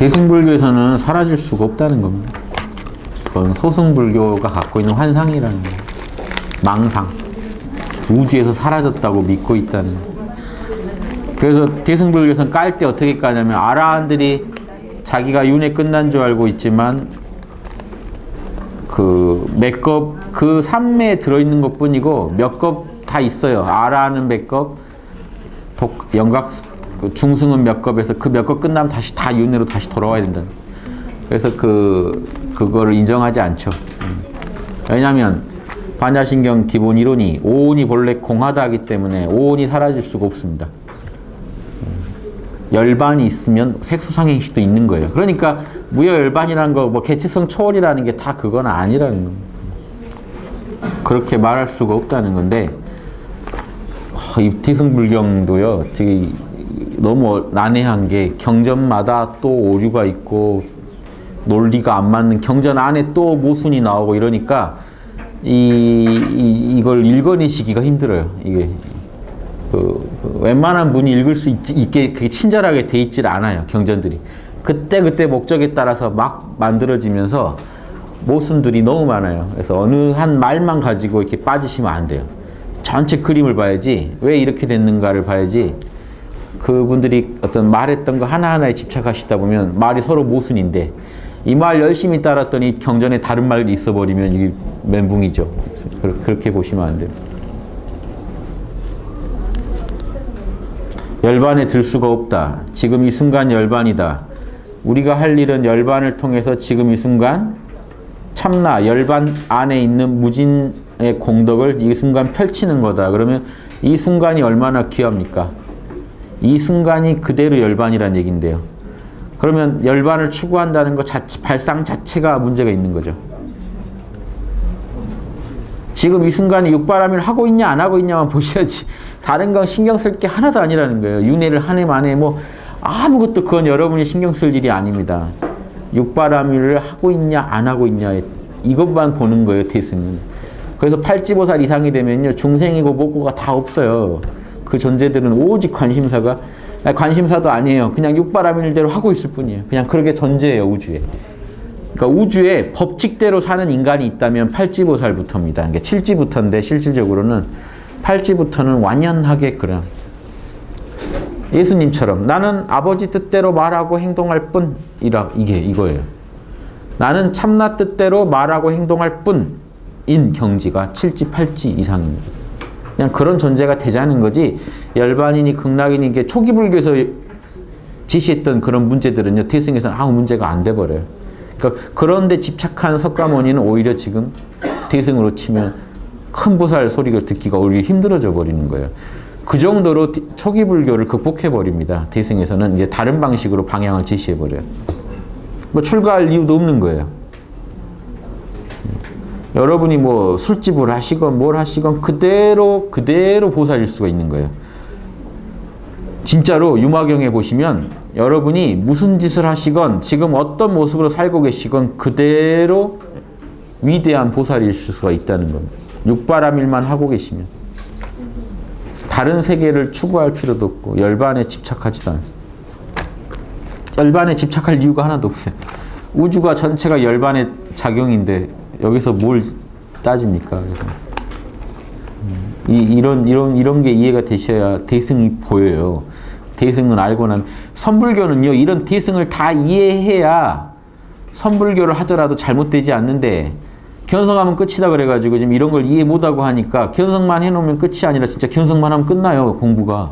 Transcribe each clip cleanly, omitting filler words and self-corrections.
대승불교에서는 사라질 수가 없다는 겁니다. 그건 소승불교가 갖고 있는 환상이라는 거예요. 망상. 우주에서 사라졌다고 믿고 있다는 거예요. 그래서 대승불교에서는 깔 때 어떻게 까냐면 아라한들이 자기가 윤회 끝난 줄 알고 있지만 그 몇 컵, 그 삼매에 들어있는 것 뿐이고 몇 컵 다 있어요. 아라는 몇 컵, 영각, 중승은 몇 컵에서 그 몇 컵 끝나면 다시 다 윤회로 다시 돌아와야 된다. 그래서 그거를 인정하지 않죠. 왜냐하면 반야신경 기본 이론이 오온이 본래 공하다 하기 때문에 오온이 사라질 수가 없습니다. 열반이 있으면 색수상행식도 있는 거예요. 그러니까 무여열반이라는 거, 뭐 개체성 초월이라는 게 다 그건 아니라는 겁니다. 그렇게 말할 수가 없다는 건데, 이 대승불경도요, 되게 너무 난해한 게 경전마다 또 오류가 있고 논리가 안 맞는 경전 안에 또 모순이 나오고 이러니까 이걸 읽어내시기가 힘들어요. 이게 웬만한 분이 읽을 수 있게 그게 친절하게 돼 있질 않아요. 경전들이 그때 목적에 따라서 막 만들어지면서 모순들이 너무 많아요. 그래서 어느 한 말만 가지고 이렇게 빠지시면 안 돼요. 전체 그림을 봐야지, 왜 이렇게 됐는가를 봐야지. 그분들이 어떤 말했던 거 하나하나에 집착하시다 보면 말이 서로 모순인데 이 말 열심히 따랐더니 경전에 다른 말이 있어버리면 이게 멘붕이죠. 그렇게 보시면 안 돼요. 열반에 들 수가 없다. 지금 이 순간 열반이다. 우리가 할 일은 열반을 통해서 지금 이 순간 참나, 열반 안에 있는 무진의 공덕을 이 순간 펼치는 거다. 그러면 이 순간이 얼마나 귀합니까? 이 순간이 그대로 열반이란 얘기인데요. 그러면 열반을 추구한다는 것 자체, 발상 자체가 문제가 있는 거죠. 지금 이 순간에 육바람일 하고 있냐 안 하고 있냐만 보셔야지 다른 건 신경 쓸 게 하나도 아니라는 거예요. 윤회를 한 해 만에 뭐 아무것도 그건 여러분이 신경 쓸 일이 아닙니다. 육바람일을 하고 있냐 안 하고 있냐 이것만 보는 거예요. 대승은. 그래서 팔지보살 이상이 되면요 중생이고 뭐고가 다 없어요. 그 존재들은 오직 관심사가 관심사도 아니에요. 그냥 육바람일대로 하고 있을 뿐이에요. 그냥 그렇게 존재해요. 우주에. 그러니까 우주에 법칙대로 사는 인간이 있다면 팔지보살부터입니다. 그러니까 칠지부터인데 실질적으로는 팔지부터는 완연하게 그런 예수님처럼 나는 아버지 뜻대로 말하고 행동할 뿐이라 이거예요. 나는 참나 뜻대로 말하고 행동할 뿐인 경지가 칠지 팔지 이상입니다. 그냥 그런 존재가 되자는 거지 열반이니 극락이니 이게 초기 불교에서 제시했던 그런 문제들은요 대승에서는 아무 문제가 안 돼버려요. 그러니까 그런데 집착한 석가모니는 오히려 지금 대승으로 치면 큰 보살 소리를 듣기가 오히려 힘들어져 버리는 거예요. 그 정도로 초기 불교를 극복해 버립니다. 대승에서는 이제 다른 방식으로 방향을 제시해 버려요. 뭐 출가할 이유도 없는 거예요. 여러분이 뭐 술집을 하시건 뭘 하시건 그대로 보살일 수가 있는 거예요. 진짜로 유마경에 보시면 여러분이 무슨 짓을 하시건 지금 어떤 모습으로 살고 계시건 그대로 위대한 보살일 수가 있다는 겁니다. 육바람일만 하고 계시면 다른 세계를 추구할 필요도 없고 열반에 집착하지도 않아요. 열반에 집착할 이유가 하나도 없어요. 우주가 전체가 열반의 작용인데 여기서 뭘 따집니까? 이런 게 이해가 되셔야 대승이 보여요. 대승은 알고 나면 선불교는요 이런 대승을 다 이해해야 선불교를 하더라도 잘못되지 않는데 견성하면 끝이다 그래가지고 지금 이런 걸 이해 못하고 하니까 견성만 해놓으면 끝이 아니라 진짜 견성만 하면 끝나요. 공부가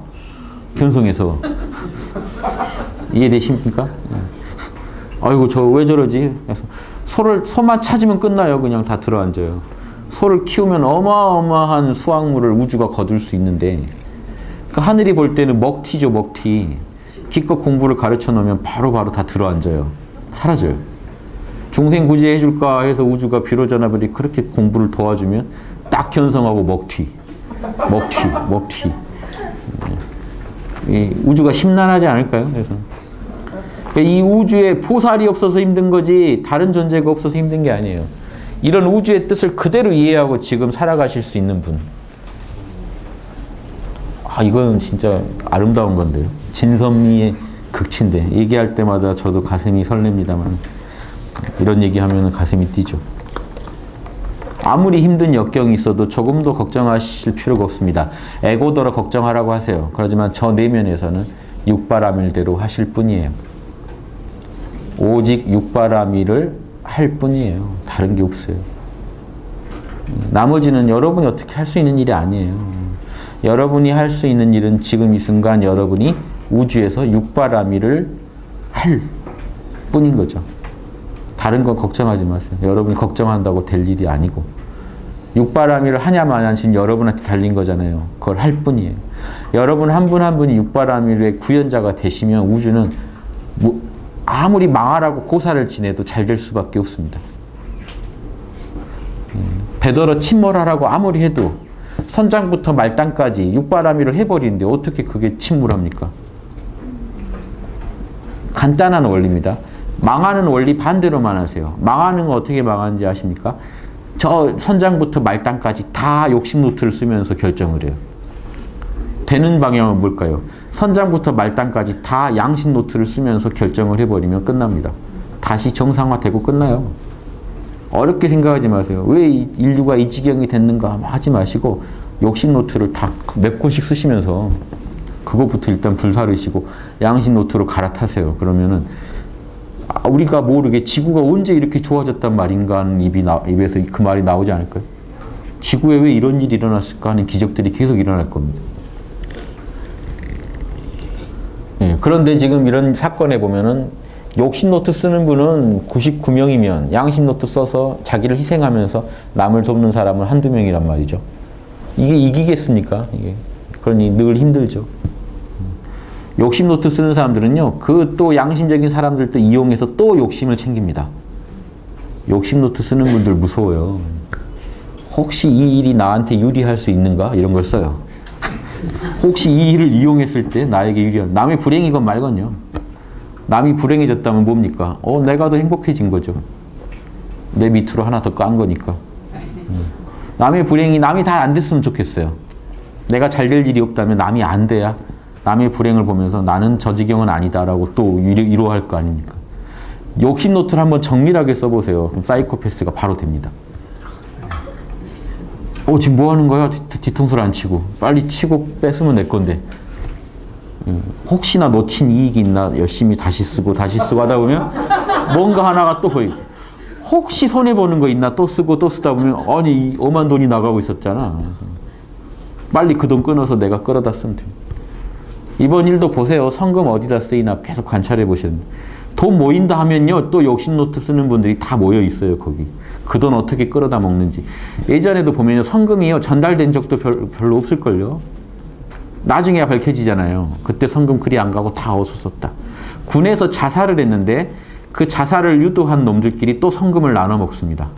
견성해서 이해되십니까? 아이고 저 왜 저러지? 그래서 소만 찾으면 끝나요. 그냥 다 들어앉아요. 소를 키우면 어마어마한 수확물을 우주가 거둘 수 있는데 그러니까 하늘이 볼 때는 먹튀죠. 먹튀. 기껏 공부를 가르쳐 놓으면 바로바로 다 들어앉아요. 사라져요. 중생 구제해 줄까 해서 우주가 비로자나별이 그렇게 공부를 도와주면 딱 견성하고 먹튀. 이 우주가 심란하지 않을까요? 그래서 이 우주에 보살이 없어서 힘든 거지 다른 존재가 없어서 힘든 게 아니에요. 이런 우주의 뜻을 그대로 이해하고 지금 살아가실 수 있는 분. 이건 진짜 아름다운 건데요. 진선미의 극치인데 얘기할 때마다 저도 가슴이 설렙니다만 이런 얘기하면 가슴이 뛰죠. 아무리 힘든 역경이 있어도 조금 더 걱정하실 필요가 없습니다. 애고더러 걱정하라고 하세요. 그렇지만 저 내면에서는 육바라밀대로 하실 뿐이에요. 오직 육바라밀을 할 뿐이에요. 다른 게 없어요. 나머지는 여러분이 어떻게 할 수 있는 일이 아니에요. 여러분이 할 수 있는 일은 지금 이 순간 여러분이 우주에서 육바라밀을 할 뿐인 거죠. 다른 건 걱정하지 마세요. 여러분이 걱정한다고 될 일이 아니고 육바라밀을 하냐 마냐 지금 여러분한테 달린 거잖아요. 그걸 할 뿐이에요. 여러분 한 분 한 분이 육바라밀의 구현자가 되시면 우주는 아무리 망하라고 고사를 지내도 잘 될 수밖에 없습니다. 배더러 침몰하라고 아무리 해도 선장부터 말단까지 육바라밀을 해버리는데 어떻게 그게 침몰합니까? 간단한 원리입니다. 망하는 원리 반대로만 하세요. 망하는 거 어떻게 망하는지 아십니까? 저 선장부터 말단까지 다 욕심 노트를 쓰면서 결정을 해요. 되는 방향은 뭘까요? 선장부터 말단까지 다 양심 노트를 쓰면서 결정을 해버리면 끝납니다. 다시 정상화되고 끝나요. 어렵게 생각하지 마세요. 왜 인류가 이 지경이 됐는가 하지 마시고 욕심 노트를 다 몇 권씩 쓰시면서 그것부터 일단 불사르시고 양심 노트로 갈아타세요. 그러면은 우리가 모르게 지구가 언제 이렇게 좋아졌단 말인가 하는 입에서 그 말이 나오지 않을까요? 지구에 왜 이런 일이 일어났을까 하는 기적들이 계속 일어날 겁니다. 네, 그런데 지금 이런 사건에 보면은 욕심 노트 쓰는 분은 99명이면 양심 노트 써서 자기를 희생하면서 남을 돕는 사람은 한두 명이란 말이죠. 이게 이기겠습니까? 이게. 그러니 늘 힘들죠. 욕심 노트 쓰는 사람들은요, 그 또 양심적인 사람들도 이용해서 또 욕심을 챙깁니다. 욕심 노트 쓰는 분들 무서워요. 혹시 이 일이 나한테 유리할 수 있는가? 이런 걸 써요. 혹시 이 일을 이용했을 때 나에게 유리한, 남의 불행이건 말건요. 남이 불행해졌다면 뭡니까? 내가 더 행복해진 거죠. 내 밑으로 하나 더 깐 거니까. 남의 불행이 남이 다 안 됐으면 좋겠어요. 내가 잘 될 일이 없다면 남이 안 돼야 남의 불행을 보면서 나는 저 지경은 아니다라고 또 위로할 거 아닙니까? 욕심 노트를 한번 정밀하게 써보세요. 그럼 사이코패스가 바로 됩니다. 지금 뭐 하는 거야? 뒤통수를 안 치고. 빨리 치고 뺏으면 내 건데. 혹시나 놓친 이익이 있나 열심히 다시 쓰고 하다 보면 뭔가 하나가 또 보이고. 혹시 손해보는 거 있나 또 쓰고 또 쓰다 보면 아니 엄한 돈이 나가고 있었잖아. 빨리 그 돈 끊어서 내가 끌어다 쓰면 돼. 이번 일도 보세요. 성금 어디다 쓰이나 계속 관찰해 보시면 돈 모인다 하면요 또 욕심 노트 쓰는 분들이 다 모여 있어요. 거기 그 돈 어떻게 끌어다 먹는지. 예전에도 보면요 성금이요 전달된 적도 별로 없을걸요. 나중에야 밝혀지잖아요. 그때 성금 그리 안 가고 다 어디서 썼다. 군에서 자살을 했는데 그 자살을 유도한 놈들끼리 또 성금을 나눠 먹습니다.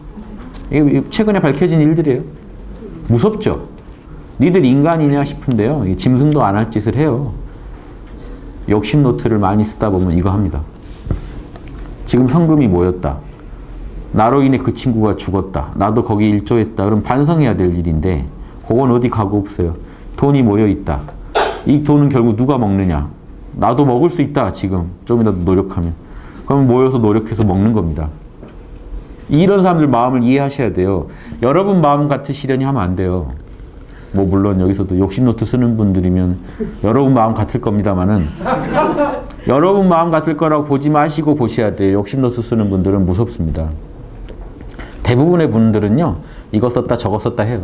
이게 최근에 밝혀진 일들이에요. 무섭죠? 니들 인간이냐 싶은데요. 짐승도 안 할 짓을 해요. 욕심 노트를 많이 쓰다 보면 이거 합니다. 지금 성금이 모였다. 나로 인해 그 친구가 죽었다. 나도 거기 일조했다. 그럼 반성해야 될 일인데 그건 어디 가고 없어요. 돈이 모여 있다. 이 돈은 결국 누가 먹느냐? 나도 먹을 수 있다. 지금 좀이라도 노력하면. 그럼 모여서 노력해서 먹는 겁니다. 이런 사람들 마음을 이해하셔야 돼요. 여러분 마음 같으시려니 하면 안 돼요. 뭐 물론 여기서도 욕심 노트 쓰는 분들이면 여러분 마음 같을 겁니다만은 여러분 마음 같을 거라고 보지 마시고 보셔야 돼요. 욕심 노트 쓰는 분들은 무섭습니다. 대부분의 분들은요 이거 썼다 저거 썼다 해요.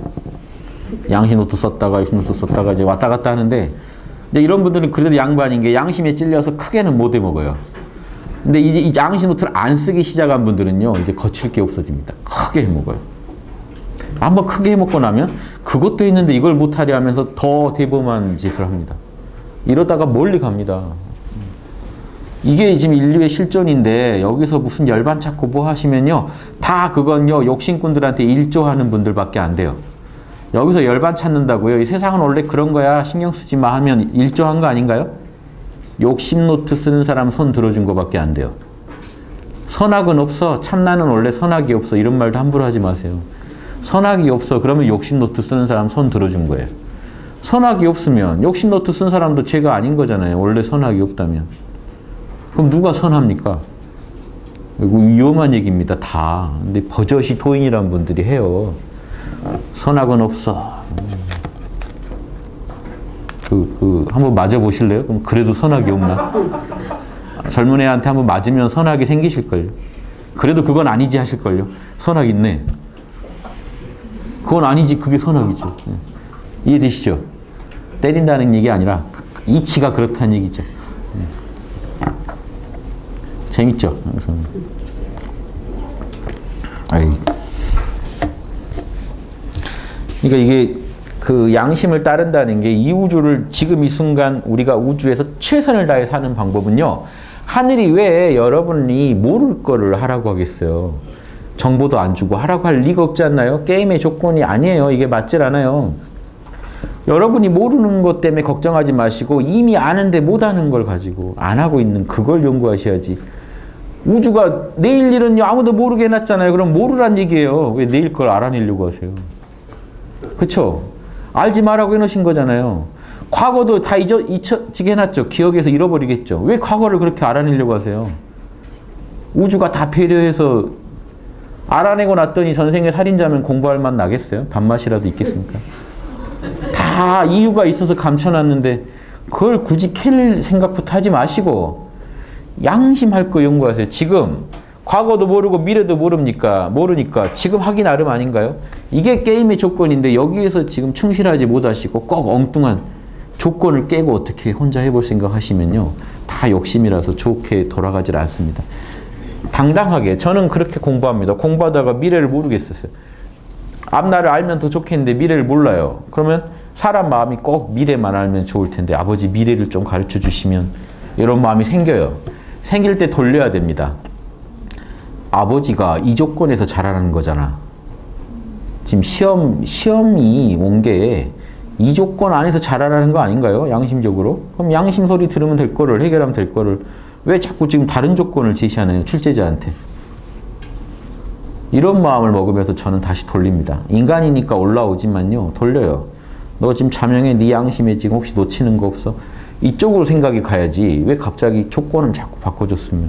양심 노트 썼다가 욕심 노트 썼다가 이제 왔다 갔다 하는데 근데 이런 분들은 그래도 양반인 게 양심에 찔려서 크게는 못 해먹어요. 근데 이 양심 노트를 안 쓰기 시작한 분들은요 이제 거칠 게 없어집니다. 크게 해먹어요. 한번 크게 해먹고 나면 그것도 있는데 이걸 못하려 하면서 더 대범한 짓을 합니다. 이러다가 멀리 갑니다. 이게 지금 인류의 실존인데 여기서 무슨 열반 찾고 뭐 하시면요 다 그건요 욕심꾼들한테 일조하는 분들밖에 안 돼요. 여기서 열반 찾는다고요? 이 세상은 원래 그런 거야 신경 쓰지 마 하면 일조한 거 아닌가요? 욕심 노트 쓰는 사람 손 들어준 거밖에 안 돼요. 선악은 없어. 참나는 원래 선악이 없어. 이런 말도 함부로 하지 마세요. 선악이 없어. 그러면 욕심 노트 쓰는 사람 손 들어준 거예요. 선악이 없으면 욕심 노트 쓴 사람도 죄가 아닌 거잖아요. 원래 선악이 없다면. 그럼 누가 선합니까? 이거 위험한 얘기입니다, 다. 근데 버젓이 도인이라는 분들이 해요. 선악은 없어. 한번 맞아보실래요? 그럼 그래도 선악이 없나? 젊은 애한테 한번 맞으면 선악이 생기실걸요. 그래도 그건 아니지 하실걸요. 선악 있네. 그건 아니지, 그게 선악이죠. 이해되시죠? 때린다는 얘기 아니라 이치가 그렇다는 얘기죠. 재밌죠? 그러니까 이게 그 양심을 따른다는 게 이 우주를 지금 이 순간 우리가 우주에서 최선을 다해 사는 방법은요. 하늘이 왜 여러분이 모를 거를 하라고 하겠어요. 정보도 안 주고 하라고 할 리가 없지 않나요? 게임의 조건이 아니에요. 이게 맞질 않아요. 여러분이 모르는 것 때문에 걱정하지 마시고 이미 아는데 못하는 걸 가지고 안 하고 있는 그걸 연구하셔야지. 우주가 내일 일은요 아무도 모르게 해놨잖아요. 그럼 모르란 얘기예요. 왜 내일 걸 알아내려고 하세요? 그쵸? 알지 말라고 해놓으신 거잖아요. 과거도 다 잊혀지게 해놨죠. 기억에서 잃어버리겠죠. 왜 과거를 그렇게 알아내려고 하세요? 우주가 다 배려해서 알아내고 났더니 전생에 살인자면 공부할 맛 나겠어요? 밥맛이라도 있겠습니까? 다 이유가 있어서 감춰놨는데 그걸 굳이 캘 생각부터 하지 마시고 양심할 거 연구하세요. 지금 과거도 모르고 미래도 모르니까 지금 하기 나름 아닌가요? 이게 게임의 조건인데 여기에서 지금 충실하지 못하시고 꼭 엉뚱한 조건을 깨고 어떻게 혼자 해볼 생각 하시면요. 다 욕심이라서 좋게 돌아가질 않습니다. 당당하게 저는 그렇게 공부합니다. 공부하다가 미래를 모르겠었어요. 앞날을 알면 더 좋겠는데 미래를 몰라요. 그러면 사람 마음이 꼭 미래만 알면 좋을 텐데 아버지 미래를 좀 가르쳐 주시면 이런 마음이 생겨요. 생길 때 돌려야 됩니다. 아버지가 이 조건에서 자라는 거잖아. 지금 시험이 온 게 이 조건 안에서 자라라는 거 아닌가요? 양심적으로? 그럼 양심 소리 들으면 될 거를 해결하면 될 거를 왜 자꾸 지금 다른 조건을 제시하나요? 출제자한테. 이런 마음을 먹으면서 저는 다시 돌립니다. 인간이니까 올라오지만요. 돌려요. 너 지금 자명해. 네 양심에 지금 혹시 놓치는 거 없어? 이쪽으로 생각이 가야지. 왜 갑자기 조건을 자꾸 바꿔줬으면.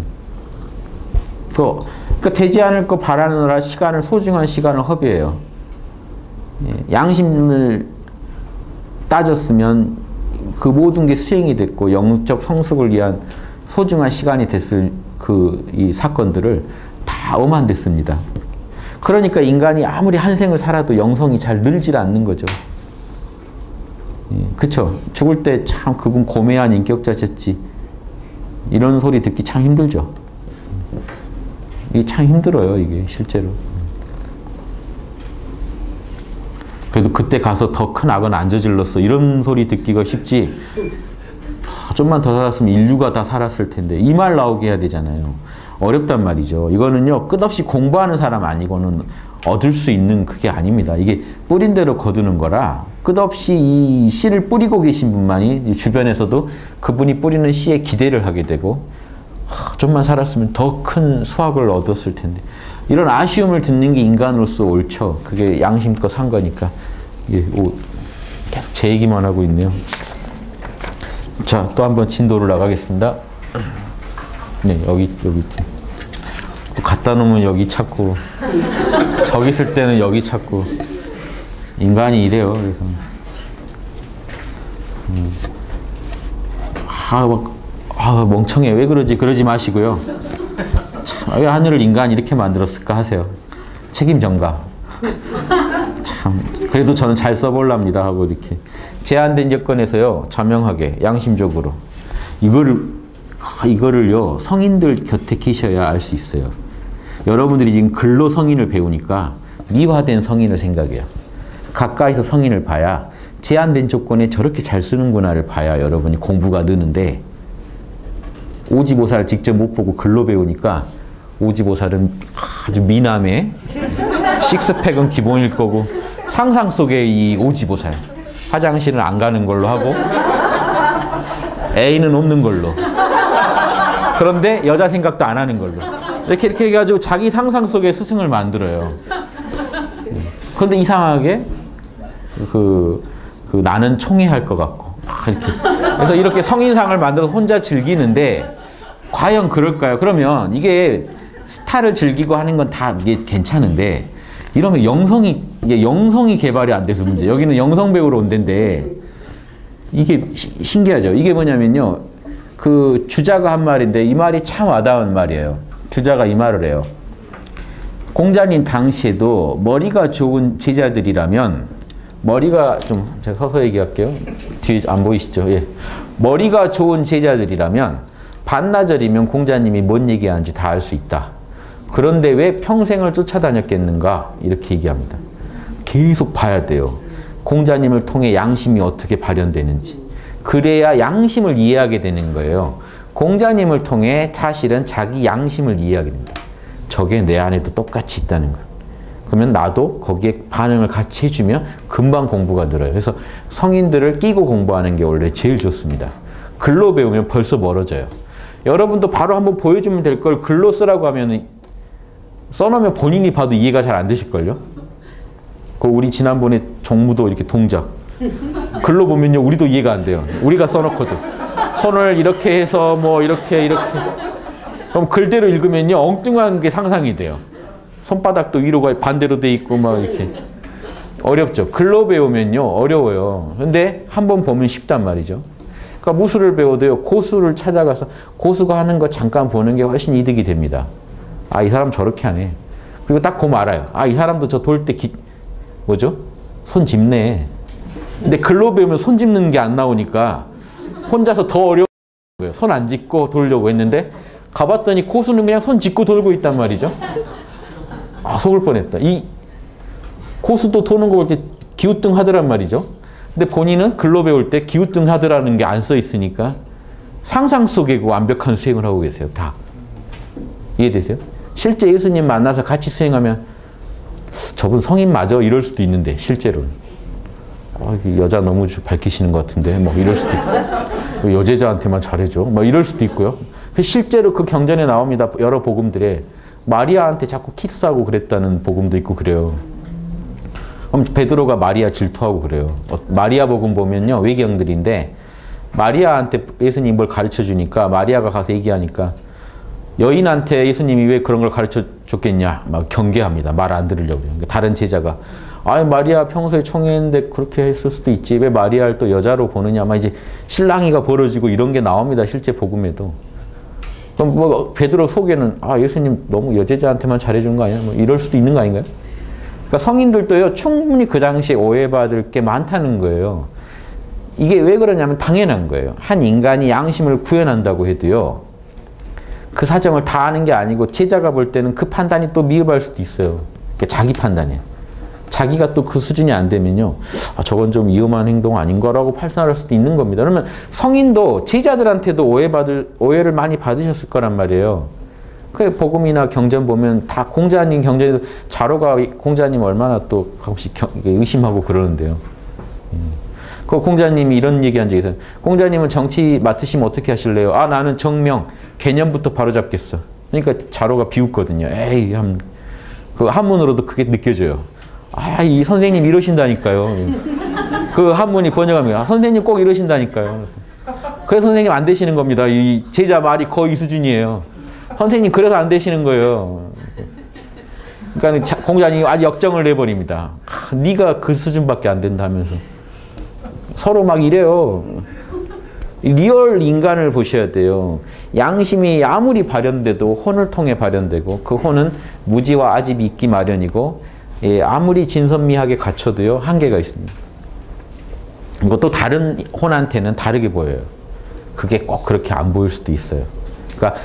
그러니까 되지 않을 거 바라느라 소중한 시간을 허비해요. 양심을 따졌으면 그 모든 게 수행이 됐고 영적 성숙을 위한 소중한 시간이 됐을 이 사건들을 다 엄한댔습니다. 그러니까 인간이 아무리 한 생을 살아도 영성이 잘 늘질 않는 거죠. 그쵸? 죽을 때 참 그분 고매한 인격자셨지. 이런 소리 듣기 참 힘들죠. 이게 참 힘들어요, 이게 실제로. 그래도 그때 가서 더 큰 악은 안 저질렀어. 이런 소리 듣기가 쉽지. 좀만 더 살았으면 인류가 다 살았을 텐데. 이 말 나오게 해야 되잖아요. 어렵단 말이죠. 이거는요, 끝없이 공부하는 사람 아니고는 얻을 수 있는 그게 아닙니다. 이게 뿌린 대로 거두는 거라 끝없이 이 씨를 뿌리고 계신 분만이 주변에서도 그분이 뿌리는 씨에 기대를 하게 되고 좀만 살았으면 더 큰 수확을 얻었을 텐데 이런 아쉬움을 듣는 게 인간으로서 옳죠. 그게 양심껏 산 거니까. 계속 제 얘기만 하고 있네요. 자, 또 한번 진도를 나가겠습니다. 네, 여기 갖다 놓으면 여기 찾고 저기 있을 때는 여기 찾고 인간이 이래요. 그래서 멍청해. 왜 그러지? 그러지 마시고요. 참, 왜 하늘을 인간이 이렇게 만들었을까 하세요. 책임 전가. 참, 그래도 저는 잘 써볼랍니다 하고 이렇게 제한된 여건에서요 자명하게 양심적으로 이거를요 성인들 곁에 계셔야 알 수 있어요. 여러분들이 지금 글로 성인을 배우니까 미화된 성인을 생각해요. 가까이서 성인을 봐야 제한된 조건에 저렇게 잘 쓰는구나를 봐야 여러분이 공부가 느는데 오지보살을 직접 못 보고 글로 배우니까 오지보살은 아주 미남에 식스팩은 기본일 거고 상상 속에 이 오지보살 화장실은 안 가는 걸로 하고 애인은 없는 걸로 그런데 여자 생각도 안 하는 걸로 이렇게 해가지고 자기 상상 속에 스승을 만들어요. 그런데 이상하게 나는 총회할 것 같고 이렇게 그래서 이렇게 성인상을 만들어서 혼자 즐기는데 과연 그럴까요? 그러면 이게 스타를 즐기고 하는 건 다 이게 괜찮은데 이러면 이게 영성이 개발이 안 돼서 문제. 여기는 영성 배우러 온 데인데 이게 신기하죠. 이게 뭐냐면요. 그 주자가 한 말인데 이 말이 참 와닿은 말이에요. 주자가 이 말을 해요. 공자님 당시에도 머리가 좋은 제자들이라면 머리가 좀 제가 서서 얘기할게요. 뒤에 안 보이시죠? 예. 머리가 좋은 제자들이라면 반나절이면 공자님이 뭔 얘기하는지 다 알 수 있다. 그런데 왜 평생을 쫓아다녔겠는가? 이렇게 얘기합니다. 계속 봐야 돼요. 공자님을 통해 양심이 어떻게 발현되는지. 그래야 양심을 이해하게 되는 거예요. 공자님을 통해 사실은 자기 양심을 이해하게 됩니다. 저게 내 안에도 똑같이 있다는 거예요. 그러면 나도 거기에 반응을 같이 해주면 금방 공부가 늘어요. 그래서 성인들을 끼고 공부하는 게 원래 제일 좋습니다. 글로 배우면 벌써 멀어져요. 여러분도 바로 한번 보여주면 될 걸 글로 쓰라고 하면 써놓으면 본인이 봐도 이해가 잘 안 되실걸요? 그 우리 지난번에 종무도 이렇게 동작. 글로 보면요, 우리도 이해가 안 돼요. 우리가 써놓거든. 손을 이렇게 해서 뭐 이렇게. 그럼 글대로 읽으면요, 엉뚱한 게 상상이 돼요. 손바닥도 위로 가 반대로 돼 있고 막 이렇게. 어렵죠. 글로 배우면요, 어려워요. 근데 한번 보면 쉽단 말이죠. 그러니까 무술을 배워도요, 고수를 찾아가서 고수가 하는 거 잠깐 보는 게 훨씬 이득이 됩니다. 아, 이 사람 저렇게 하네. 그리고 딱 보면 알아요. 아, 이 사람도 저 돌 때 뭐죠? 손 짚네. 근데 글로 배우면 손 짚는 게 안 나오니까 혼자서 더 어려운 거예요. 손 안 짚고 돌려고 했는데 가봤더니 고수는 그냥 손 짚고 돌고 있단 말이죠. 아, 속을 뻔했다. 이 고수도 도는 거 볼 때 기우뚱 하더란 말이죠. 근데 본인은 글로 배울 때 기우뚱 하더라는 게 안 써 있으니까 상상 속에 그 완벽한 수행을 하고 계세요. 다. 이해되세요? 실제 예수님 만나서 같이 수행하면 저분 성인 맞아? 이럴 수도 있는데 실제로는. 여자 너무 밝히시는 것 같은데 뭐 이럴 수도 있고 여제자한테만 잘해줘 뭐 이럴 수도 있고요. 실제로 그 경전에 나옵니다. 여러 복음들에 마리아한테 자꾸 키스하고 그랬다는 복음도 있고 그래요. 그럼 베드로가 마리아 질투하고 그래요. 마리아 복음 보면요, 외경들인데 마리아한테 예수님이 뭘 가르쳐 주니까 마리아가 가서 얘기하니까 여인한테 예수님이 왜 그런 걸 가르쳐 줬겠냐 막 경계합니다. 말 안 들으려고. 그러니까 다른 제자가 아, 마리아 평소에 청했는데 그렇게 했을 수도 있지. 왜 마리아를 또 여자로 보느냐. 막 이제 신랑이가 벌어지고 이런 게 나옵니다. 실제 복음에도. 그럼 뭐 베드로 속에는 아, 예수님 너무 여제자한테만 잘해준 거 아니야? 뭐 이럴 수도 있는 거 아닌가요? 그러니까 성인들도요, 충분히 그 당시에 오해받을 게 많다는 거예요. 이게 왜 그러냐면 당연한 거예요. 한 인간이 양심을 구현한다고 해도요, 그 사정을 다 아는 게 아니고 제자가 볼 때는 그 판단이 또 미흡할 수도 있어요. 그러니까 자기 판단이에요. 자기가 또 그 수준이 안 되면요, 아, 저건 좀 위험한 행동 아닌 거라고 판단할 수도 있는 겁니다. 그러면 성인도 제자들한테도 오해를 많이 받으셨을 거란 말이에요. 그 복음이나 경전 보면 다 공자님 경전에도 자로가 공자님 얼마나 또 가끔씩 의심하고 그러는데요. 그 공자님이 이런 얘기한 적이 있어요. 공자님은 정치 맡으시면 어떻게 하실래요? 아, 나는 정명, 개념부터 바로 잡겠어. 그러니까 자로가 비웃거든요. 에이, 그 한문으로도 그게 느껴져요. 아, 이 선생님 이러신다니까요. 그 한문이 번역하면 아, 선생님 꼭 이러신다니까요. 그래서 선생님 안 되시는 겁니다. 이 제자 말이 거의 이 수준이에요. 선생님 그래서 안 되시는 거예요. 그러니까 공자님이 아주 역정을 내버립니다. 아, 네가 그 수준밖에 안 된다면서. 서로 막 이래요. 리얼 인간을 보셔야 돼요. 양심이 아무리 발현돼도 혼을 통해 발현되고 그 혼은 무지와 아집이 있기 마련이고 예, 아무리 진선미하게 갖춰도요, 한계가 있습니다. 또 다른 혼한테는 다르게 보여요. 그게 꼭 그렇게 안 보일 수도 있어요. 그러니까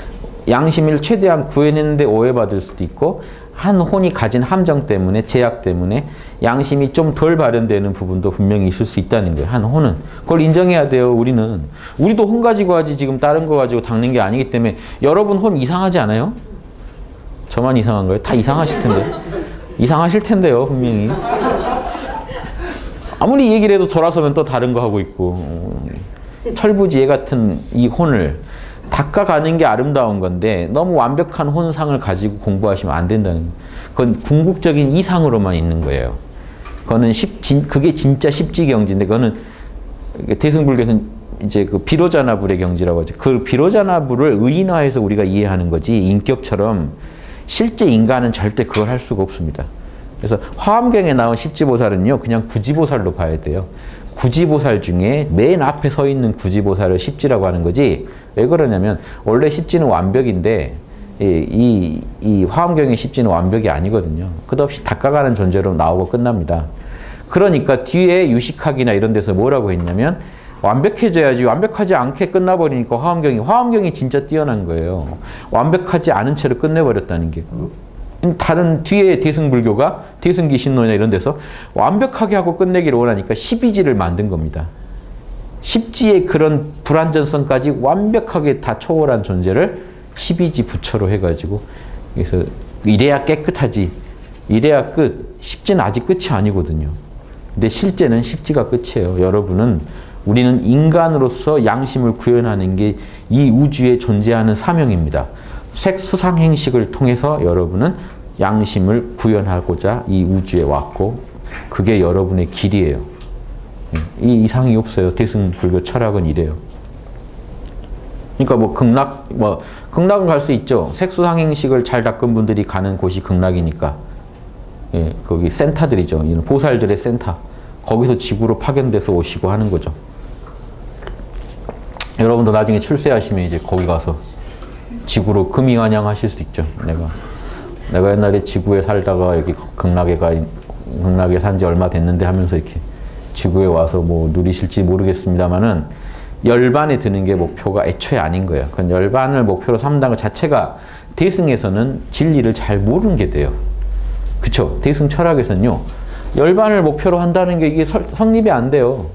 양심을 최대한 구해내는데 오해받을 수도 있고 한 혼이 가진 함정 때문에 제약 때문에 양심이 좀 덜 발현되는 부분도 분명히 있을 수 있다는 거예요. 한 혼은. 그걸 인정해야 돼요. 우리도 혼 가지고 하지 지금 다른 거 가지고 닦는 게 아니기 때문에 여러분 혼 이상하지 않아요? 저만 이상한 거예요? 다 이상하실 텐데. 이상하실 텐데요. 분명히. 아무리 얘기를 해도 돌아서면 또 다른 거 하고 있고. 철부지혜 같은 이 혼을 닦아가는 게 아름다운 건데 너무 완벽한 혼상을 가지고 공부하시면 안 된다는 거예요. 그건 궁극적인 이상으로만 있는 거예요. 그거는 그게 진짜 십지경지인데 그거는 대승불교에서는 이제 그 비로자나불의 경지라고 하죠. 그 비로자나불을 의인화해서 우리가 이해하는 거지 인격처럼 실제 인간은 절대 그걸 할 수가 없습니다. 그래서 화엄경에 나온 십지보살은요, 그냥 구지보살로 봐야 돼요. 구지보살 중에 맨 앞에 서 있는 구지보살을 십지라고 하는 거지. 왜 그러냐면 원래 십지는 완벽인데 이 화엄경의 십지는 완벽이 아니거든요. 끝없이 닦아가는 존재로 나오고 끝납니다. 그러니까 뒤에 유식학이나 이런 데서 뭐라고 했냐면 완벽해져야지 완벽하지 않게 끝나버리니까 화엄경이 진짜 뛰어난 거예요. 완벽하지 않은 채로 끝내버렸다는 게. 다른 뒤에 대승불교가 대승기신론이나 이런 데서 완벽하게 하고 끝내기를 원하니까 12지를 만든 겁니다. 10지의 그런 불완전성까지 완벽하게 다 초월한 존재를 12지 부처로 해가지고 그래서 이래야 깨끗하지 이래야 끝. 10지는 아직 끝이 아니거든요. 근데 실제는 10지가 끝이에요. 여러분은 우리는 인간으로서 양심을 구현하는 게 이 우주에 존재하는 사명입니다. 색수상행식을 통해서 여러분은 양심을 구현하고자 이 우주에 왔고 그게 여러분의 길이에요. 이 이상이 없어요. 대승불교 철학은 이래요. 그러니까 극락은 갈 수 있죠. 색수상행식을 잘 닦은 분들이 가는 곳이 극락이니까. 예, 거기 센터들이죠. 보살들의 센터. 거기서 지구로 파견돼서 오시고 하는 거죠. 여러분도 나중에 출세하시면 이제 거기 가서 지구로 금이환영하실 수 있죠. 내가 옛날에 지구에 살다가 여기 극락에 산 지 얼마 됐는데 하면서 이렇게 지구에 와서 뭐 누리실지 모르겠습니다만은 열반에 드는 게 목표가 애초에 아닌 거예요. 그건 열반을 목표로 삼는 것 자체가 대승에서는 진리를 잘 모르는 게 돼요. 그쵸? 대승 철학에서는요. 열반을 목표로 한다는 게 이게 성립이 안 돼요.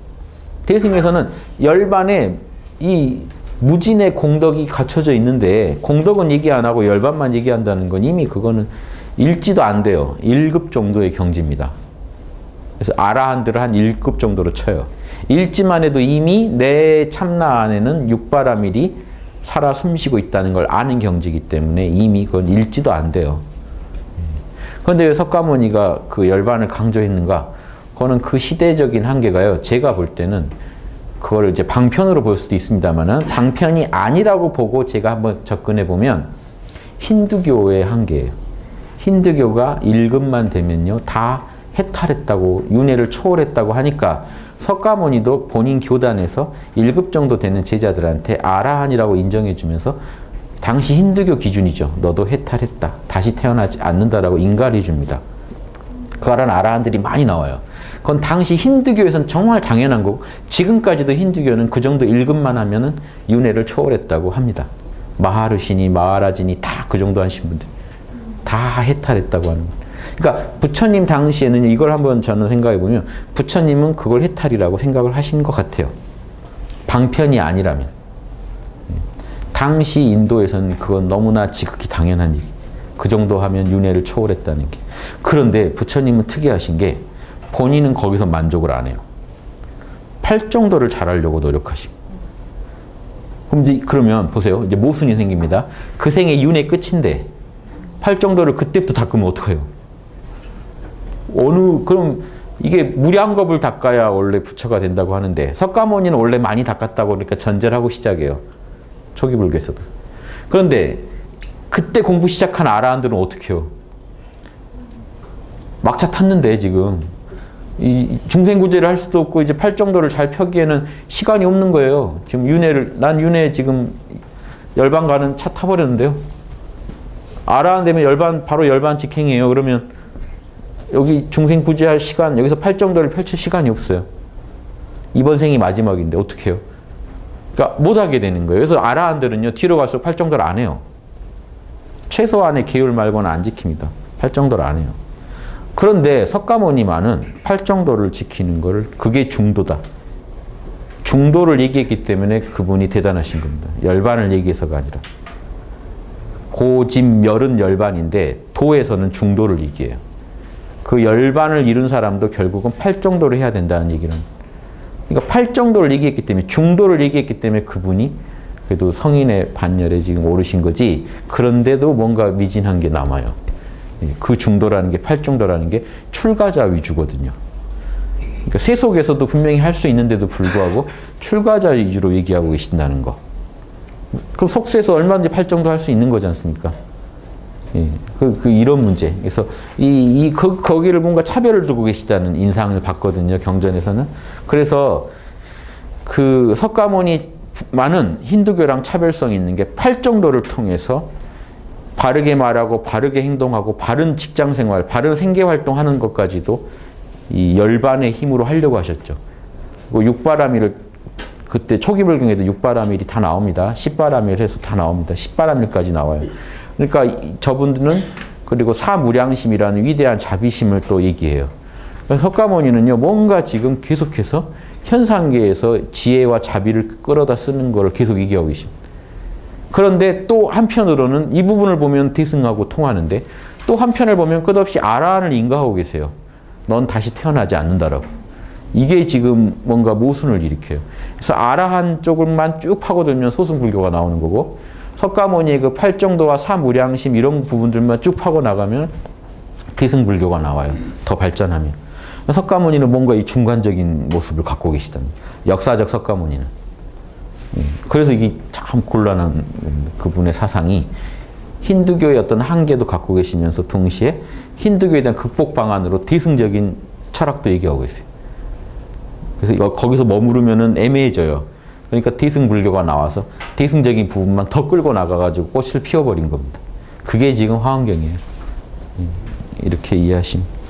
대승에서는 열반에 이 무진의 공덕이 갖춰져 있는데 공덕은 얘기 안 하고 열반만 얘기한다는 건 이미 그거는 읽지도 안 돼요. 1급 정도의 경지입니다. 그래서 아라한들을 한 1급 정도로 쳐요. 읽지만 해도 이미 내 참나 안에는 육바라밀이 살아 숨쉬고 있다는 걸 아는 경지이기 때문에 이미 그건 읽지도 안 돼요. 그런데 왜 석가모니가 그 열반을 강조했는가? 그거는 그 시대적인 한계가요. 제가 볼 때는 그걸 이제 방편으로 볼 수도 있습니다만은 방편이 아니라고 보고 제가 한번 접근해 보면 힌두교의 한계예요. 힌두교가 1급만 되면요 다 해탈했다고 윤회를 초월했다고 하니까 석가모니도 본인 교단에서 1급 정도 되는 제자들한테 아라한이라고 인정해 주면서 당시 힌두교 기준이죠. 너도 해탈했다. 다시 태어나지 않는다라고 인가해 줍니다. 그런 아라한들이 많이 나와요. 그건 당시 힌두교에서는 정말 당연한 거고 지금까지도 힌두교는 그 정도 1급만 하면은 윤회를 초월했다고 합니다. 마하르시니 마하라지니 다 그 정도 하신 분들 다 해탈했다고 하는 거예요. 그러니까 부처님 당시에는 이걸 한번 저는 생각해 보면 부처님은 그걸 해탈이라고 생각을 하신 것 같아요. 방편이 아니라면. 당시 인도에서는 그건 너무나 지극히 당연한 얘기. 그 정도 하면 윤회를 초월했다는 게. 그런데 부처님은 특이하신 게 본인은 거기서 만족을 안 해요. 8정도를 잘하려고 노력하십니다. 그러면 보세요. 이제 모순이 생깁니다. 그 생의 윤회 끝인데 8정도를 그때부터 닦으면 어떡해요? 그럼 이게 무량겁을 닦아야 원래 부처가 된다고 하는데 석가모니는 원래 많이 닦았다고 그러니까 전제를 하고 시작해요. 초기 불교에서도. 그런데 그때 공부 시작한 아라한들은 어떻게 해요? 막차 탔는데 지금 이 중생구제를 할 수도 없고 이제 8정도를 잘 펴기에는 시간이 없는 거예요. 지금 난 윤회 지금 열반 가는 차 타버렸는데요. 아라한 되면 바로 열반 직행이에요. 그러면 여기 중생구제할 시간, 여기서 8정도를 펼칠 시간이 없어요. 이번 생이 마지막인데 어떻게 해요? 그러니까 못하게 되는 거예요. 그래서 아라한들은요, 뒤로 갈수록 8정도를 안 해요. 최소한의 계율 말고는 안 지킵니다. 8정도를 안 해요. 그런데 석가모니만은 8정도를 지키는 거를 그게 중도다. 중도를 얘기했기 때문에 그분이 대단하신 겁니다. 열반을 얘기해서가 아니라. 고집멸은 열반인데 도에서는 중도를 얘기해요. 그 열반을 이룬 사람도 결국은 8정도를 해야 된다는 얘기를 합니다. 그러니까 8정도를 얘기했기 때문에 중도를 얘기했기 때문에 그분이 그래도 성인의 반열에 지금 오르신 거지 그런데도 뭔가 미진한 게 남아요. 그 중도라는 게 8정도라는 게 출가자 위주거든요. 그러니까 세속에서도 분명히 할 수 있는데도 불구하고 출가자 위주로 얘기하고 계신다는 거. 그럼 속세에서 얼마든지 팔정도 할 수 있는 거지 않습니까? 예, 이런 문제. 그래서 거기를 뭔가 차별을 두고 계시다는 인상을 받거든요, 경전에서는. 그래서 그 석가모니만은 힌두교랑 차별성이 있는 게 팔정도를 통해서 바르게 말하고, 바르게 행동하고, 바른 직장 생활, 바른 생계 활동하는 것까지도 이 열반의 힘으로 하려고 하셨죠. 육바라밀을 그때 초기 불경에도 육바라밀이 다 나옵니다. 십바라밀 해서 다 나옵니다. 십바라밀까지 나와요. 그러니까 저분들은 그리고 사무량심이라는 위대한 자비심을 또 얘기해요. 석가모니는요, 뭔가 지금 계속해서 현상계에서 지혜와 자비를 끌어다 쓰는 거를 계속 얘기하고 계십니다. 그런데 또 한편으로는 이 부분을 보면 대승하고 통하는데 또 한편을 보면 끝없이 아라한을 인가하고 계세요. 넌 다시 태어나지 않는다라고. 이게 지금 뭔가 모순을 일으켜요. 그래서 아라한 쪽을만 쭉 파고들면 소승불교가 나오는 거고, 석가모니의 그 팔정도와 사무량심 이런 부분들만 쭉 파고 나가면 대승불교가 나와요. 더 발전하면. 석가모니는 뭔가 이 중간적인 모습을 갖고 계시답니다. 역사적 석가모니는. 그래서 이게 참 곤란한 그분의 사상이 힌두교의 어떤 한계도 갖고 계시면서 동시에 힌두교에 대한 극복 방안으로 대승적인 철학도 얘기하고 있어요. 그래서 거기서 머무르면은 애매해져요. 그러니까 대승불교가 나와서 대승적인 부분만 더 끌고 나가가지고 꽃을 피워버린 겁니다. 그게 지금 화엄경이에요. 이렇게 이해하시면.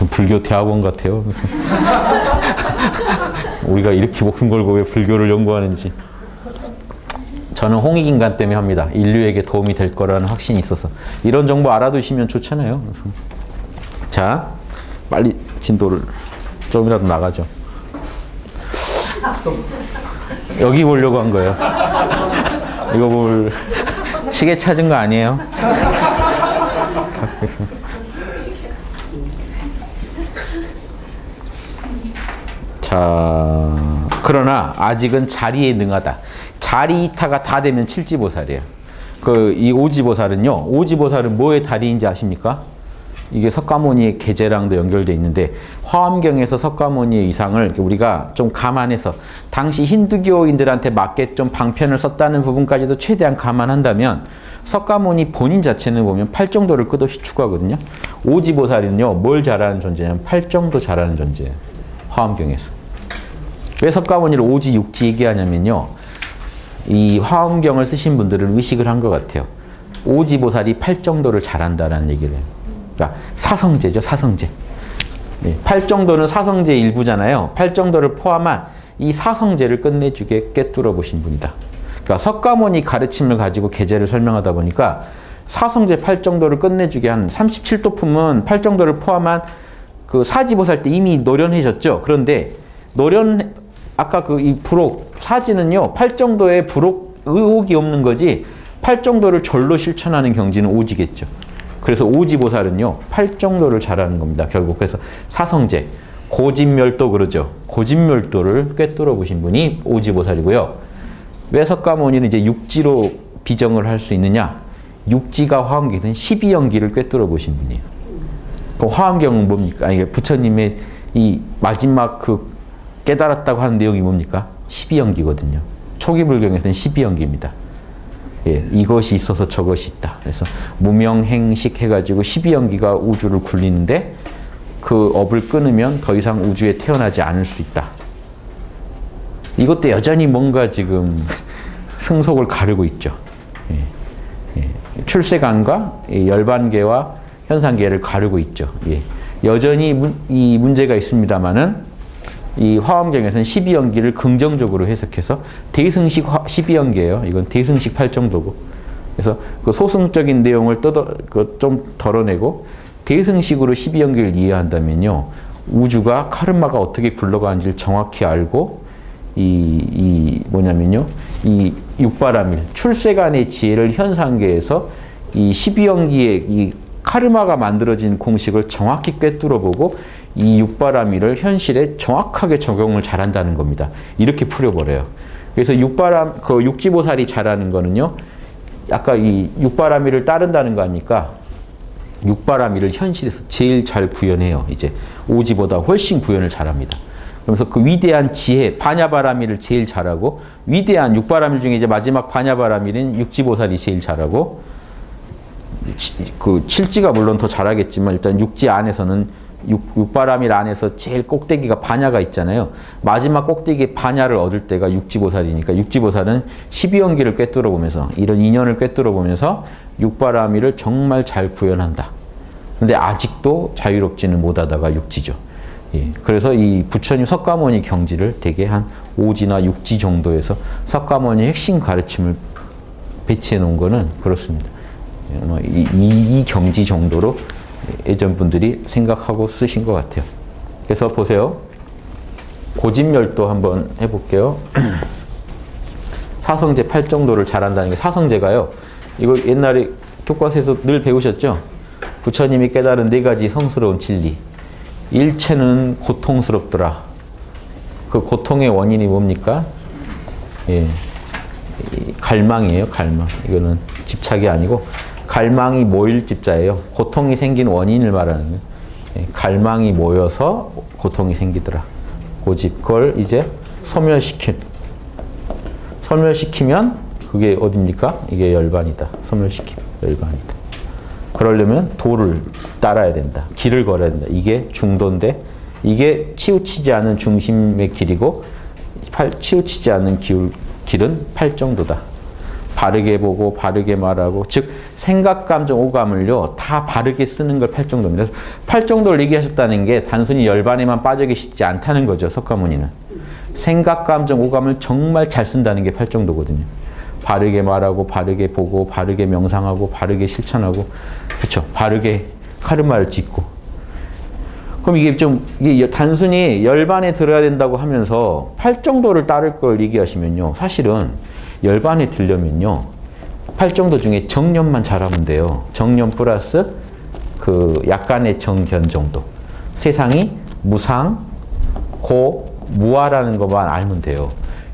불교 대학원 같아요. 우리가 이렇게 목숨 걸고 왜 불교를 연구하는지. 저는 홍익인간 때문에 합니다. 인류에게 도움이 될 거라는 확신이 있어서. 이런 정보 알아두시면 좋잖아요. 자, 빨리 진도를 좀이라도 나가죠. 여기 보려고 한 거예요. 이거 볼 시계 찾은 거 아니에요? 자, 그러나 아직은 자리에 능하다. 자리 이타가 다 되면 칠지보살이에요. 이 오지보살은요, 오지보살은 뭐의 다리인지 아십니까? 이게 석가모니의 계제랑도 연결되어 있는데, 화엄경에서 석가모니의 이상을 우리가 좀 감안해서 당시 힌두교인들한테 맞게 좀 방편을 썼다는 부분까지도 최대한 감안한다면 석가모니 본인 자체는 보면 팔정도를 끝없이 추구하거든요. 오지보살은요, 뭘 잘하는 존재냐면 팔정도 잘하는 존재예요. 화엄경에서. 왜 석가모니를 오지, 육지 얘기하냐면요, 이 화엄경을 쓰신 분들은 의식을 한 것 같아요. 오지보살이 팔정도를 잘한다라는 얘기를 해요. 그러니까 사성제죠, 사성제. 네, 팔정도는 사성제 일부잖아요. 팔정도를 포함한 이 사성제를 끝내주게 꿰뚫어 보신 분이다. 그러니까 석가모니 가르침을 가지고 계제를 설명하다 보니까 사성제 팔정도를 끝내주게 한 37도품은 팔정도를 포함한 그 사지보살 때 이미 노련해졌죠. 그런데 아까 이 부록, 사지는요, 팔정도에 부록 의혹이 없는 거지, 팔정도를 절로 실천하는 경지는 오지겠죠. 그래서 오지보살은요, 팔정도를 잘하는 겁니다. 결국 그래서 사성제, 고진멸도 그러죠. 고진멸도를 꿰뚫어 보신 분이 오지보살이고요. 왜 석가모니는 이제 육지로 비정을 할 수 있느냐? 육지가 화엄경은 12연기를 꿰뚫어 보신 분이에요. 그 화엄경은 뭡니까? 아니, 부처님의 이 마지막 깨달았다고 하는 내용이 뭡니까? 12연기거든요. 초기 불경에서는 12연기입니다. 예, 이것이 있어서 저것이 있다. 그래서 무명행식 해가지고 12연기가 우주를 굴리는데 그 업을 끊으면 더 이상 우주에 태어나지 않을 수 있다. 이것도 여전히 뭔가 지금 승속을 가르고 있죠. 예, 예. 출세관과 열반계와 현상계를 가르고 있죠. 예. 여전히 이 문제가 있습니다만은 이 화엄경에서는 12연기를 긍정적으로 해석해서 대승식 12연기예요. 이건 대승식 팔정도고. 그래서 그 소승적인 내용을 좀 덜어내고 대승식으로 12연기를 이해한다면요, 우주가 카르마가 어떻게 굴러가는지를 정확히 알고 뭐냐면요, 이 육바라밀 출세간의 지혜를 현상계에서 이 12연기의 이 카르마가 만들어진 공식을 정확히 꿰뚫어보고 이 육바라밀을 현실에 정확하게 적용을 잘한다는 겁니다. 이렇게 풀어버려요. 그래서 육지보살이 잘하는 거는요, 아까 이 육바라밀을 따른다는 거 아닙니까? 육바라밀을 현실에서 제일 잘 구현해요. 이제 오지보다 훨씬 구현을 잘합니다. 그러면서 그 위대한 지혜, 반야바라밀을 제일 잘하고, 위대한 육바라밀 중에 이제 마지막 반야바라밀인 육지보살이 제일 잘하고, 그 칠지가 물론 더 잘하겠지만 일단 육지 안에서는 육바라밀 안에서 제일 꼭대기가 반야가 있잖아요. 마지막 꼭대기에 반야를 얻을 때가 육지보살이니까 육지보살은 12연기를 꿰뚫어 보면서, 이런 인연을 꿰뚫어 보면서 육바라밀을 정말 잘 구현한다. 근데 아직도 자유롭지는 못하다가 육지죠. 예, 그래서 이 부처님 석가모니 경지를 대개 한 오지나 육지 정도에서 석가모니 핵심 가르침을 배치해 놓은 거는 그렇습니다. 이 경지 정도로 예전 분들이 생각하고 쓰신 것 같아요. 그래서 보세요. 고집열도 한번 해볼게요. 사성제 8정도를 잘한다는 게, 사성제가요, 이거 옛날에 교과서에서 늘 배우셨죠? 부처님이 깨달은 4가지 성스러운 진리. 일체는 고통스럽더라. 그 고통의 원인이 뭡니까? 예, 갈망이에요, 갈망. 이거는 집착이 아니고, 갈망이 모일 집자예요. 고통이 생긴 원인을 말하는 거예요. 예, 갈망이 모여서 고통이 생기더라. 고집. 그걸 이제 소멸시키면 그게 어딥니까? 이게 열반이다. 소멸시키면 열반이다. 그러려면 도를 따라야 된다. 길을 걸어야 된다. 이게 중도인데, 이게 치우치지 않은 중심의 길이고, 치우치지 않은 길은 8정도다. 바르게 보고 바르게 말하고, 즉 생각, 감정, 오감을요 다 바르게 쓰는 걸 8정도입니다. 그래서 8정도를 얘기하셨다는 게 단순히 열반에만 빠져 계시지 않다는 거죠. 석가모니는 생각, 감정, 오감을 정말 잘 쓴다는 게 8정도거든요. 바르게 말하고 바르게 보고 바르게 명상하고 바르게 실천하고, 그렇죠? 바르게 카르마를 짓고. 그럼 이게 단순히 열반에 들어야 된다고 하면서 8정도를 따를 걸 얘기하시면요, 사실은 열반에 들려면요 8정도 중에 정념만 잘하면 돼요. 정념 플러스 그 약간의 정견 정도. 세상이 무상, 고, 무아라는 것만 알면 돼요.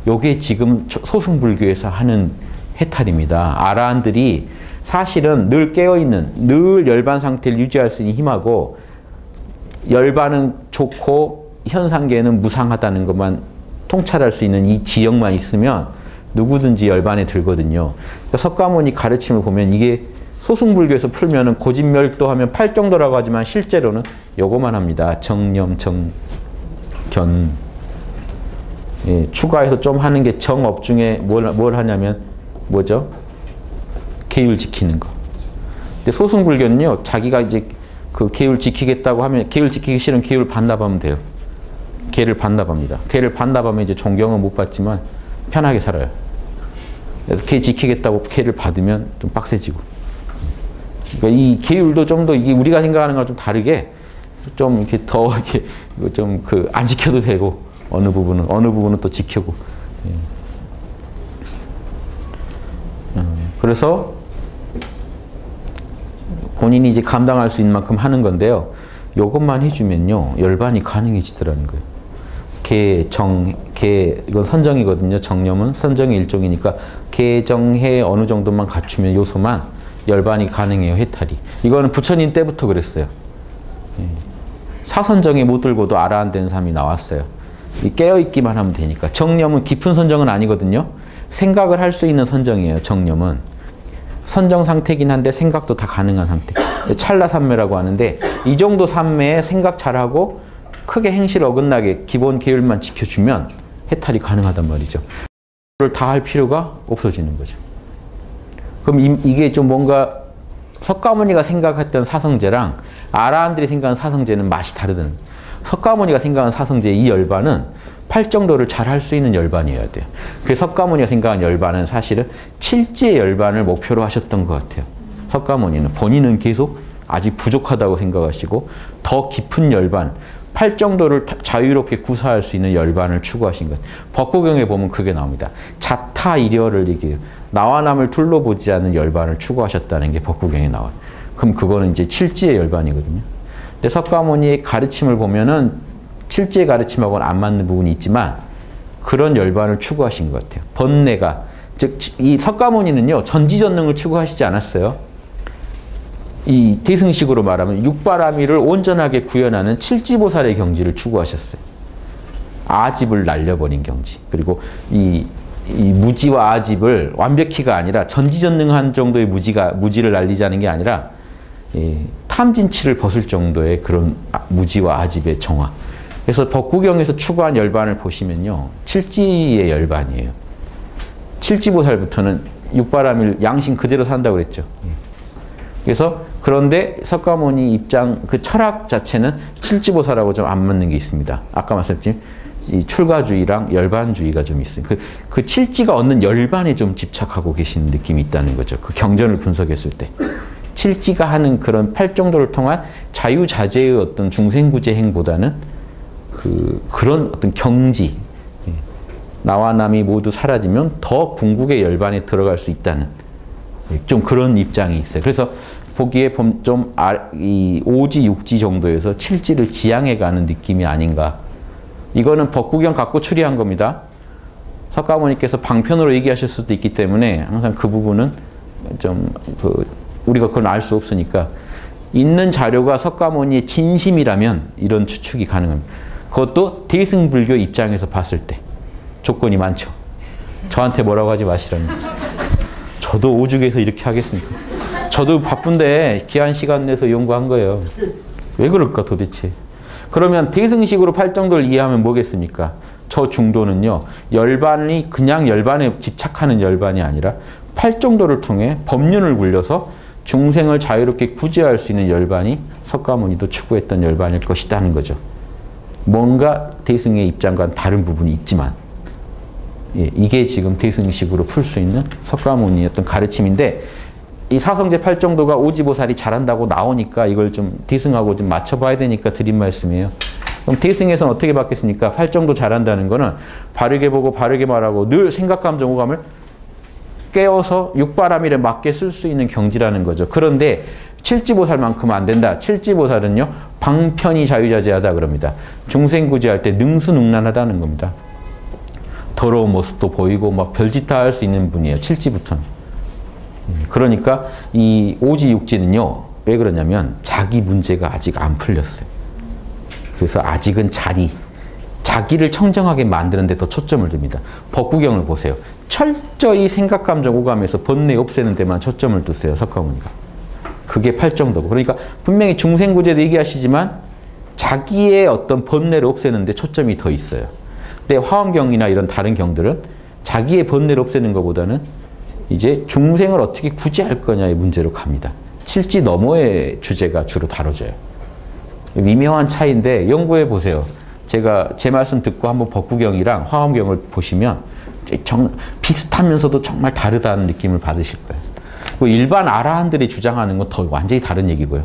요게 지금 소승불교에서 하는 해탈입니다. 아라한들이 사실은 늘 깨어있는, 늘 열반 상태를 유지할 수 있는 힘하고, 열반은 좋고 현상계는 무상하다는 것만 통찰할 수 있는 이 지역만 있으면 누구든지 열반에 들거든요. 그러니까 석가모니 가르침을 보면 이게 소승불교에서 풀면은 고집멸도 하면 8정도라고 하지만 실제로는 요거만 합니다. 정념, 정견. 예, 추가해서 좀 하는 게 정업 중에 뭘 하냐면 뭐죠? 계율 지키는 거. 근데 소승불교는요, 자기가 이제 그 계율 지키겠다고 하면, 계율 지키기 싫으면 계율 반납하면 돼요. 계를 반납합니다. 계를 반납하면 이제 존경은 못 받지만 편하게 살아요. 그래서 계 지키겠다고 계를 받으면 좀 빡세지고. 그러니까 이 계율도 좀 더 이게 우리가 생각하는 거랑 좀 다르게 좀 이렇게 더 이렇게 좀 그 안 지켜도 되고, 어느 부분은 또 지키고. 그래서 본인이 이제 감당할 수 있는 만큼 하는 건데요. 요것만 해주면요 열반이 가능해지더라는 거예요. 이건 선정이거든요. 정념은 선정의 일종이니까 개정해 어느 정도만 갖추면 요소만 열반이 가능해요. 해탈이. 이거는 부처님 때부터 그랬어요. 사선정에 못 들고도 아라한 된 사람이 나왔어요. 깨어있기만 하면 되니까. 정념은 깊은 선정은 아니거든요. 생각을 할 수 있는 선정이에요. 정념은. 선정 상태긴 한데 생각도 다 가능한 상태. 찰나삼매라고 하는데, 이 정도 삼매에 생각 잘하고 크게 행실 어긋나게 기본 계율만 지켜주면 해탈이 가능하단 말이죠. 그걸 다 할 필요가 없어지는 거죠. 그럼 이게 좀 뭔가 석가모니가 생각했던 사성제랑 아라한들이 생각하는 사성제는 맛이 다르다는 거예요. 석가모니가 생각하는 사성제의 이 열반은 8정도를 잘 할 수 있는 열반이어야 돼요. 그래서 석가모니가 생각한 열반은 사실은 칠지의 열반을 목표로 하셨던 것 같아요. 석가모니는 본인은 계속 아직 부족하다고 생각하시고 더 깊은 열반, 8정도를 자유롭게 구사할 수 있는 열반을 추구하신 것. 법고경에 보면 그게 나옵니다. 자타이려를 얘기해요. 나와 남을 둘러보지 않는 열반을 추구하셨다는 게 법고경에 나와요. 그럼 그거는 이제 칠지의 열반이거든요. 근데 석가모니의 가르침을 보면은 칠지의 가르침하고는 안 맞는 부분이 있지만 그런 열반을 추구하신 것 같아요. 번뇌가, 즉 이 석가모니는요 전지전능을 추구하시지 않았어요. 이 대승식으로 말하면 육바라밀을 온전하게 구현하는 칠지보살의 경지를 추구하셨어요. 아집을 날려버린 경지. 그리고 이 무지와 아집을 완벽히가 아니라 전지전능한 정도의 무지를 날리자는 게 아니라 탐진치를 벗을 정도의 그런 무지와 아집의 정화. 그래서 법구경에서 추구한 열반을 보시면요. 칠지의 열반이에요. 칠지보살부터는 육바라밀 양심 그대로 산다고 그랬죠. 그래서 그런데 석가모니 입장 그 철학 자체는 칠지보살하고 좀 안 맞는 게 있습니다. 아까 말씀드린 이 출가주의랑 열반주의가 좀 있어요. 그 칠지가 얻는 열반에 좀 집착하고 계시는 느낌이 있다는 거죠. 그 경전을 분석했을 때. 칠지가 하는 그런 팔정도를 통한 자유자재의 어떤 중생구제 행보다는 그런 어떤 경지, 나와 남이 모두 사라지면 더 궁극의 열반에 들어갈 수 있다는 좀 그런 입장이 있어요. 그래서 보기에 좀 이 5지, 6지 정도에서 7지를 지향해가는 느낌이 아닌가. 이거는 법구경 갖고 추리한 겁니다. 석가모니께서 방편으로 얘기하실 수도 있기 때문에 항상 그 부분은 좀 우리가 그건 알 수 없으니까 있는 자료가 석가모니의 진심이라면 이런 추측이 가능합니다. 그것도 대승불교 입장에서 봤을 때 조건이 많죠. 저한테 뭐라고 하지 마시라는 거지. 저도 오죽해서 이렇게 하겠습니까? 저도 바쁜데 귀한 시간 내서 연구한 거예요. 왜 그럴까 도대체? 그러면 대승식으로 팔정도를 이해하면 뭐겠습니까? 저 중도는요. 열반이 그냥 열반에 집착하는 열반이 아니라 팔정도를 통해 법륜을 굴려서 중생을 자유롭게 구제할 수 있는 열반이 석가모니도 추구했던 열반일 것이라는 거죠. 뭔가 대승의 입장과는 다른 부분이 있지만 이게 지금 대승식으로 풀 수 있는 석가모니의 어떤 가르침인데 이 사성제 팔정도가 오지보살이 잘한다고 나오니까 이걸 좀 대승하고 좀 맞춰봐야 되니까 드린 말씀이에요. 그럼 대승에서는 어떻게 받겠습니까? 팔정도 잘한다는 거는 바르게 보고 바르게 말하고 늘 생각감 정오감을 깨워서 육바라밀에 맞게 쓸 수 있는 경지라는 거죠. 그런데 칠지보살만큼은 안 된다. 칠지보살은요. 방편이 자유자재하다 그럽니다. 중생구제할 때 능수능란하다는 겁니다. 더러운 모습도 보이고 막 별짓 다 할 수 있는 분이에요. 칠지부터는. 그러니까 이 오지육지는요. 왜 그러냐면 자기 문제가 아직 안 풀렸어요. 그래서 아직은 자기를 청정하게 만드는 데 더 초점을 둡니다. 법구경을 보세요. 철저히 생각감정 오감에서 번뇌 없애는 데만 초점을 두세요. 석가모니가. 그게 팔정도고. 그러니까 분명히 중생구제도 얘기하시지만 자기의 어떤 번뇌를 없애는 데 초점이 더 있어요. 근데 화엄경이나 이런 다른 경들은 자기의 번뇌를 없애는 것보다는 이제 중생을 어떻게 구제할 거냐의 문제로 갑니다. 칠지 너머의 주제가 주로 다뤄져요. 미묘한 차이인데 연구해 보세요. 제가 제 말씀 듣고 한번 법구경이랑 화엄경을 보시면 비슷하면서도 정말 다르다는 느낌을 받으실 거예요. 일반 아라한들이 주장하는 건 더 완전히 다른 얘기고요.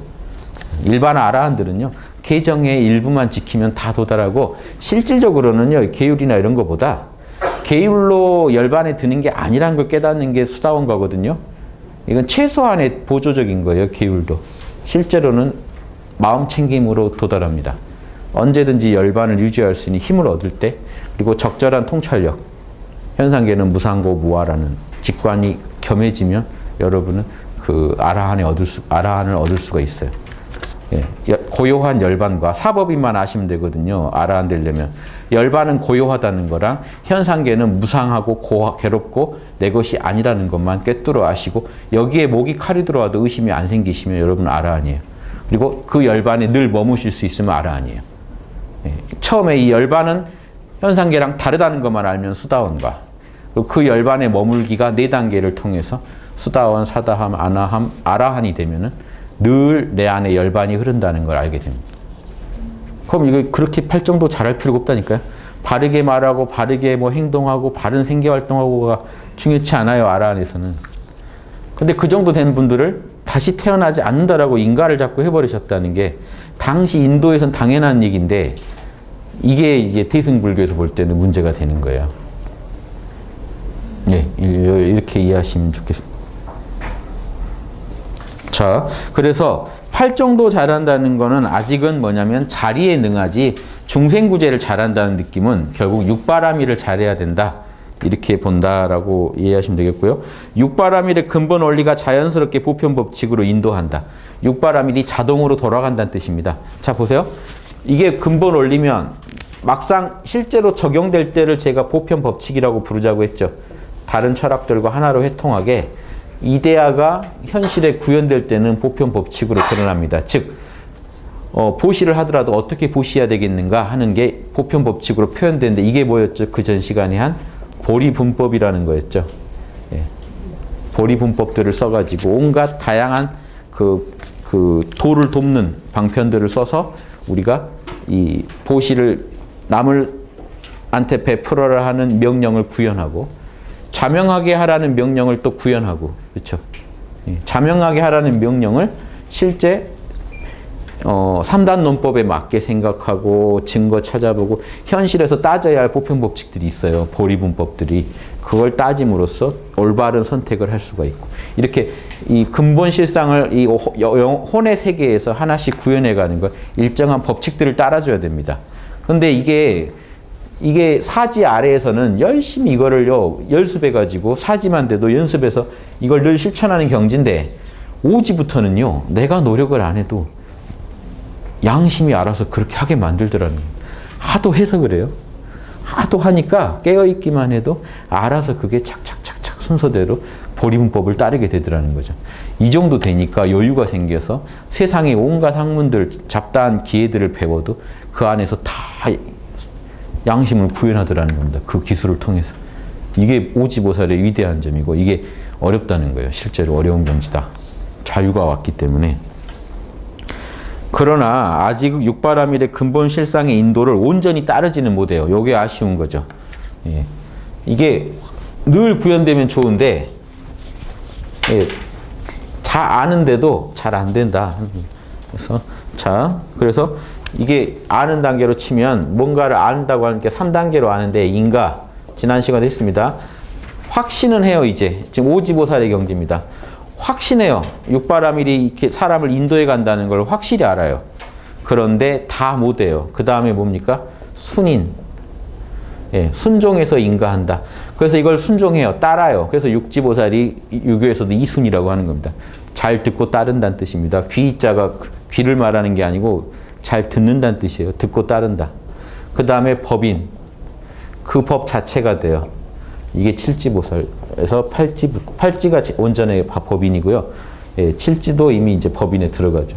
일반 아라한들은요. 계정의 일부만 지키면 다 도달하고 실질적으로는요. 계율이나 이런 것보다 계율로 열반에 드는 게 아니라는 걸 깨닫는 게 수다원 거거든요. 이건 최소한의 보조적인 거예요. 계율도. 실제로는 마음 챙김으로 도달합니다. 언제든지 열반을 유지할 수 있는 힘을 얻을 때 그리고 적절한 통찰력 현상계는 무상고 무아라는 직관이 겸해지면 여러분은 그 아라한을 얻을 수가 있어요. 예, 고요한 열반과 사법인만 아시면 되거든요. 아라한 되려면. 열반은 고요하다는 거랑 현상계는 무상하고 괴롭고 내 것이 아니라는 것만 꿰뚫어 아시고 여기에 목이 칼이 들어와도 의심이 안 생기시면 여러분은 아라한이에요. 그리고 그 열반에 늘 머무실 수 있으면 아라한이에요. 예, 처음에 이 열반은 현상계랑 다르다는 것만 알면 수다원과 그리고 그 열반에 머물기가 4단계를 통해서 수다원, 사다함, 아나함, 아라한이 되면은 늘 내 안에 열반이 흐른다는 걸 알게 됩니다. 그럼 이거 그렇게 팔정도 잘할 필요가 없다니까요. 바르게 말하고 바르게 뭐 행동하고 바른 생계활동하고가 중요치 않아요. 아라한에서는. 근데 그 정도 된 분들을 다시 태어나지 않는다라고 인가를 자꾸 해버리셨다는 게 당시 인도에선 당연한 얘기인데 이게 이제 태승불교에서 볼 때는 문제가 되는 거예요. 네, 이렇게 이해하시면 좋겠습니다. 자, 그래서 팔정도 잘한다는 거는 아직은 뭐냐면 자리에 능하지 중생구제를 잘한다는 느낌은 결국 육바라밀을 잘해야 된다. 이렇게 본다라고 이해하시면 되겠고요. 육바라밀의 근본 원리가 자연스럽게 보편 법칙으로 인도한다. 육바라밀이 자동으로 돌아간다는 뜻입니다. 자, 보세요. 이게 근본 원리면 막상 실제로 적용될 때를 제가 보편 법칙이라고 부르자고 했죠. 다른 철학들과 하나로 회통하게 이데아가 현실에 구현될 때는 보편 법칙으로 드러납니다. 즉, 보시를 하더라도 어떻게 보시해야 되겠는가 하는 게 보편 법칙으로 표현되는데 이게 뭐였죠? 그 전 시간에 한 보리분법이라는 거였죠. 예. 보리분법들을 써가지고 온갖 다양한 그 도를 돕는 방편들을 써서 우리가 이 보시를 남을한테 베풀어라 하는 명령을 구현하고 자명하게 하라는 명령을 또 구현하고, 그렇죠? 예. 자명하게 하라는 명령을 실제 3단 논법에 맞게 생각하고 증거 찾아보고 현실에서 따져야 할 보편 법칙들이 있어요. 보리분법들이. 그걸 따짐으로써 올바른 선택을 할 수가 있고 이렇게 이 근본 실상을 이 혼의 세계에서 하나씩 구현해가는 걸 일정한 법칙들을 따라줘야 됩니다. 그런데 이게 사지 아래에서는 열심히 이거를요 연습해가지고 사지만 돼도 연습해서 이걸 늘 실천하는 경지인데 오지부터는요 내가 노력을 안 해도 양심이 알아서 그렇게 하게 만들더라는 거예요. 하도 해서 그래요. 하도 하니까 깨어있기만 해도 알아서 그게 착착착착 순서대로 보리문법을 따르게 되더라는 거죠. 이 정도 되니까 여유가 생겨서 세상의 온갖 학문들, 잡다한 기회들을 배워도 그 안에서 다 양심을 구현하더라는 겁니다. 그 기술을 통해서. 이게 오지보살의 위대한 점이고 이게 어렵다는 거예요. 실제로 어려운 경지다. 자유가 왔기 때문에. 그러나 아직 육바라밀의 근본 실상의 인도를 온전히 따르지는 못해요. 이게 아쉬운 거죠. 예. 이게 늘 구현되면 좋은데 예. 잘 아는데도 잘 안 된다. 그래서 이게 아는 단계로 치면 뭔가를 안다고 하는 게 3단계로 아는데 인가 지난 시간에 했습니다. 확신은 해요. 이제 지금 오지보살의 경지입니다. 확신해요. 육바라밀이 이렇게 사람을 인도해 간다는 걸 확실히 알아요. 그런데 다 못해요. 그 다음에 뭡니까? 순인. 예, 순종해서 인가한다. 그래서 이걸 순종해요. 따라요. 그래서 육지보살이 유교에서도 이순이라고 하는 겁니다. 잘 듣고 따른다는 뜻입니다. 귀자가 귀를 말하는 게 아니고 잘 듣는다는 뜻이에요. 듣고 따른다. 그 다음에 법인. 그 법 자체가 돼요. 이게 칠지보살에서 팔지가 원전의 법인이고요. 예, 칠지도 이미 이제 법인에 들어가죠.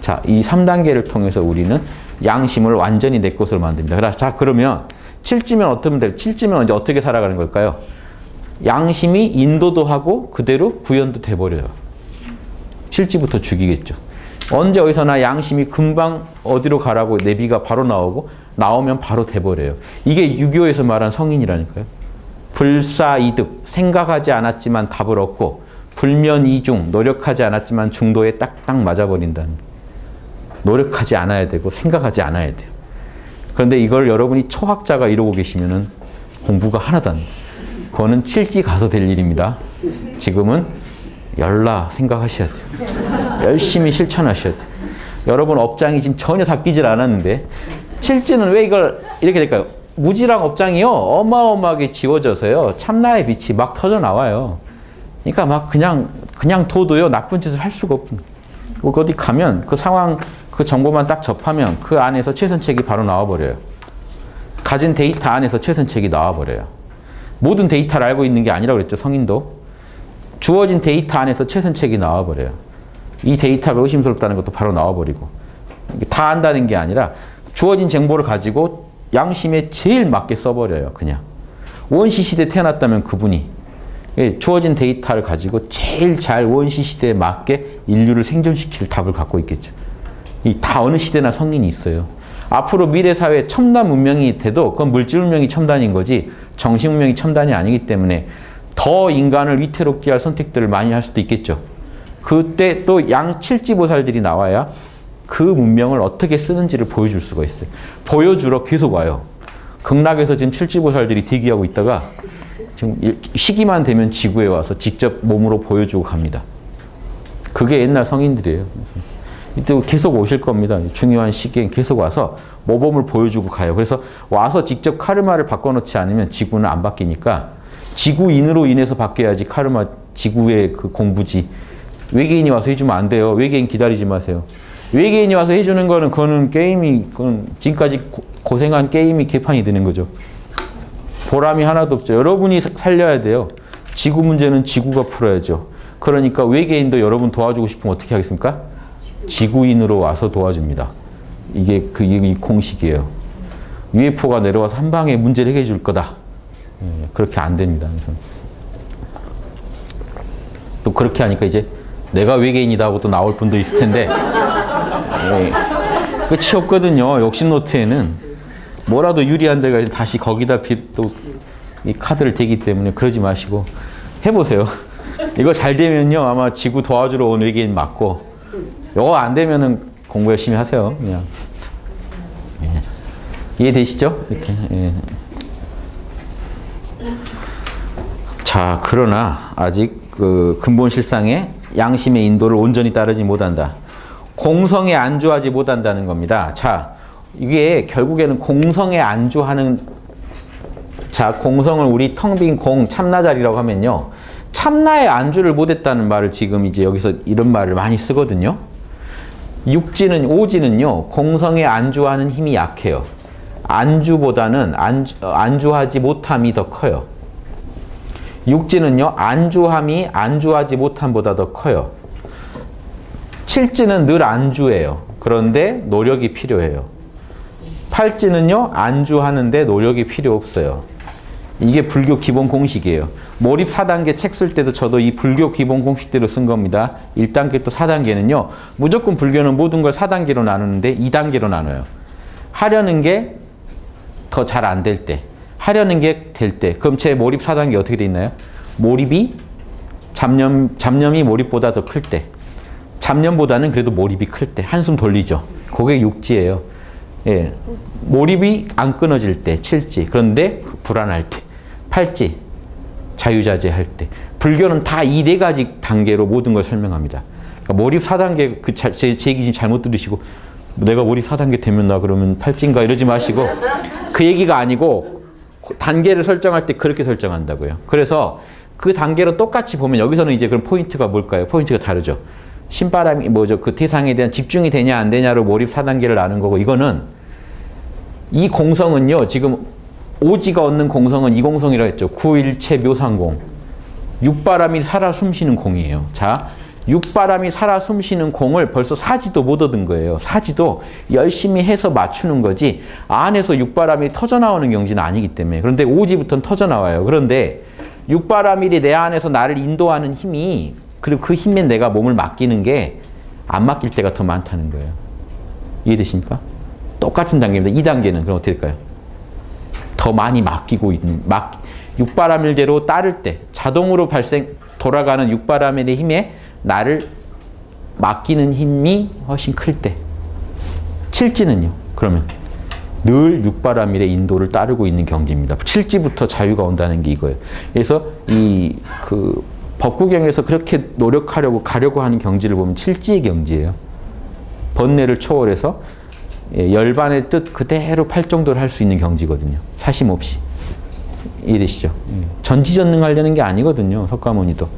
자, 이 3단계를 통해서 우리는 양심을 완전히 내 것으로 만듭니다. 자, 그러면 칠지면 어떻게 될? 칠지면 이제 어떻게 살아가는 걸까요? 양심이 인도도 하고 그대로 구현도 돼버려요. 칠지부터 죽이겠죠. 언제 어디서나 양심이 금방 어디로 가라고 내비가 바로 나오고 나오면 바로 돼버려요. 이게 유교에서 말한 성인이라니까요. 불사이득, 생각하지 않았지만 답을 얻고 불면이중, 노력하지 않았지만 중도에 딱딱 맞아버린다는. 노력하지 않아야 되고 생각하지 않아야 돼요. 그런데 이걸 여러분이 초학자가 이러고 계시면은 공부가 하나도 안 돼요. 그거는 칠지 가서 될 일입니다. 지금은 열라 생각하셔야 돼요. 열심히 실천하셔야 돼요. 여러분 업장이 지금 전혀 닦이질 않았는데 칠지는 왜 이걸 이렇게 될까요? 무지랑 업장이요 어마어마하게 지워져서요 참나의 빛이 막 터져 나와요. 그러니까 막 그냥 둬도요 나쁜 짓을 할 수가 없고 어디 가면 그 상황 그 정보만 딱 접하면 그 안에서 최선책이 바로 나와버려요. 가진 데이터 안에서 최선책이 나와버려요. 모든 데이터를 알고 있는 게 아니라고 그랬죠. 성인도 주어진 데이터 안에서 최선책이 나와버려요. 이 데이터가 의심스럽다는 것도 바로 나와버리고 다 안다는 게 아니라 주어진 정보를 가지고 양심에 제일 맞게 써버려요. 그냥 원시 시대에 태어났다면 그분이 주어진 데이터를 가지고 제일 잘 원시 시대에 맞게 인류를 생존시킬 답을 갖고 있겠죠. 다 어느 시대나 성인이 있어요. 앞으로 미래 사회에 첨단 문명이 돼도 그건 물질 문명이 첨단인 거지 정신 문명이 첨단이 아니기 때문에 더 인간을 위태롭게 할 선택들을 많이 할 수도 있겠죠. 그때 또 양칠지보살들이 나와야 그 문명을 어떻게 쓰는지를 보여줄 수가 있어요. 보여주러 계속 와요. 극락에서 지금 칠지보살들이 대기하고 있다가 지금 시기만 되면 지구에 와서 직접 몸으로 보여주고 갑니다. 그게 옛날 성인들이에요. 또 계속 오실 겁니다. 중요한 시기엔 계속 와서 모범을 보여주고 가요. 그래서 와서 직접 카르마를 바꿔놓지 않으면 지구는 안 바뀌니까 지구인으로 인해서 바뀌어야지 카르마 지구의 그 공부지. 외계인이 와서 해주면 안 돼요. 외계인 기다리지 마세요. 외계인이 와서 해주는 거는 그거는 게임이 그건 지금까지 고생한 게임이 개판이 되는 거죠. 보람이 하나도 없죠. 여러분이 살려야 돼요. 지구 문제는 지구가 풀어야죠. 그러니까 외계인도 여러분 도와주고 싶으면 어떻게 하겠습니까? 지구인으로 와서 도와줍니다. 이게 이 공식이에요. UFO가 내려와서 한 방에 문제를 해결해 줄 거다. 그렇게 안 됩니다. 또 그렇게 하니까 이제 내가 외계인이다 하고 또 나올 분도 있을 텐데 끝이 없거든요. 욕심 노트에는 뭐라도 유리한 데가 다시 거기다 또 이 카드를 대기 때문에 그러지 마시고 해보세요. 이거 잘 되면요 아마 지구 도와주러 온 외계인 맞고 이거 안 되면은 공부 열심히 하세요. 그냥 이해되시죠? 이렇게. 자, 그러나 아직 그 근본 실상의 양심의 인도를 온전히 따르지 못한다. 공성에 안주하지 못한다는 겁니다. 자, 이게 결국에는 공성에 안주하는 자, 공성을 우리 텅 빈 공, 참나자리라고 하면요. 참나에 안주를 못했다는 말을 지금 이제 여기서 이런 말을 많이 쓰거든요. 오지는요, 공성에 안주하는 힘이 약해요. 안주보다는 안주하지 못함이 더 커요. 육지는요, 안주함이 안주하지 못함보다 더 커요. 칠지는 늘 안주해요. 그런데 노력이 필요해요. 팔지는요, 안주하는데 노력이 필요 없어요. 이게 불교 기본 공식이에요. 몰입 4단계 책 쓸 때도 저도 이 불교 기본 공식대로 쓴 겁니다. 1단계 또 4단계는요. 무조건 불교는 모든 걸 4단계로 나누는데 2단계로 나눠요. 하려는 게 더 잘 안 될 때, 하려는 게 될 때. 그럼 제 몰입 4단계 어떻게 돼 있나요? 몰입이 잡념이 몰입보다 더 클 때, 잡념보다는 그래도 몰입이 클 때, 한숨 돌리죠. 그게 육지예요. 예. 몰입이 안 끊어질 때, 칠지. 그런데 불안할 때, 팔지. 자유자재할 때. 불교는 다 이 네 가지 단계로 모든 걸 설명합니다. 그러니까 몰입 4단계, 제 얘기 지금 잘못 들으시고, 내가 몰입 4단계 되면 나 그러면 팔찌인가 이러지 마시고, 그 얘기가 아니고, 단계를 설정할 때 그렇게 설정한다고요. 그래서 그 단계로 똑같이 보면 여기서는 이제 그럼 포인트가 뭘까요? 포인트가 다르죠. 신바람이 뭐죠? 그 대상에 대한 집중이 되냐 안 되냐로 몰입 4단계를 나눈 거고, 이거는 이 공성은요, 지금 오지가 얻는 공성은 이 공성이라고 했죠. 구일체 묘상공. 육바람이 살아 숨쉬는 공이에요. 자, 육바람이 살아 숨쉬는 공을 벌써 사지도 못 얻은 거예요. 사지도 열심히 해서 맞추는 거지 안에서 육바람이 터져나오는 경지는 아니기 때문에. 그런데 오지부터는 터져나와요. 그런데 육바람일이 내 안에서 나를 인도하는 힘이, 그리고 그 힘에 내가 몸을 맡기는 게 안 맡길 때가 더 많다는 거예요. 이해되십니까? 똑같은 단계입니다. 2단계는 그럼 어떻게 될까요? 더 많이 맡기고 있는, 육바람일대로 따를 때, 자동으로 돌아가는 육바람일의 힘에 나를 맡기는 힘이 훨씬 클 때. 칠지는요, 그러면 늘 육바람일의 인도를 따르고 있는 경지입니다. 칠지부터 자유가 온다는 게 이거예요. 그래서 법구경에서 그렇게 노력하려고 가려고 하는 경지를 보면 칠지의 경지예요. 번뇌를 초월해서 열반의 뜻 그대로 팔정도를 할 수 있는 경지거든요. 사심 없이. 이해되시죠? 전지전능하려는 게 아니거든요. 석가모니도.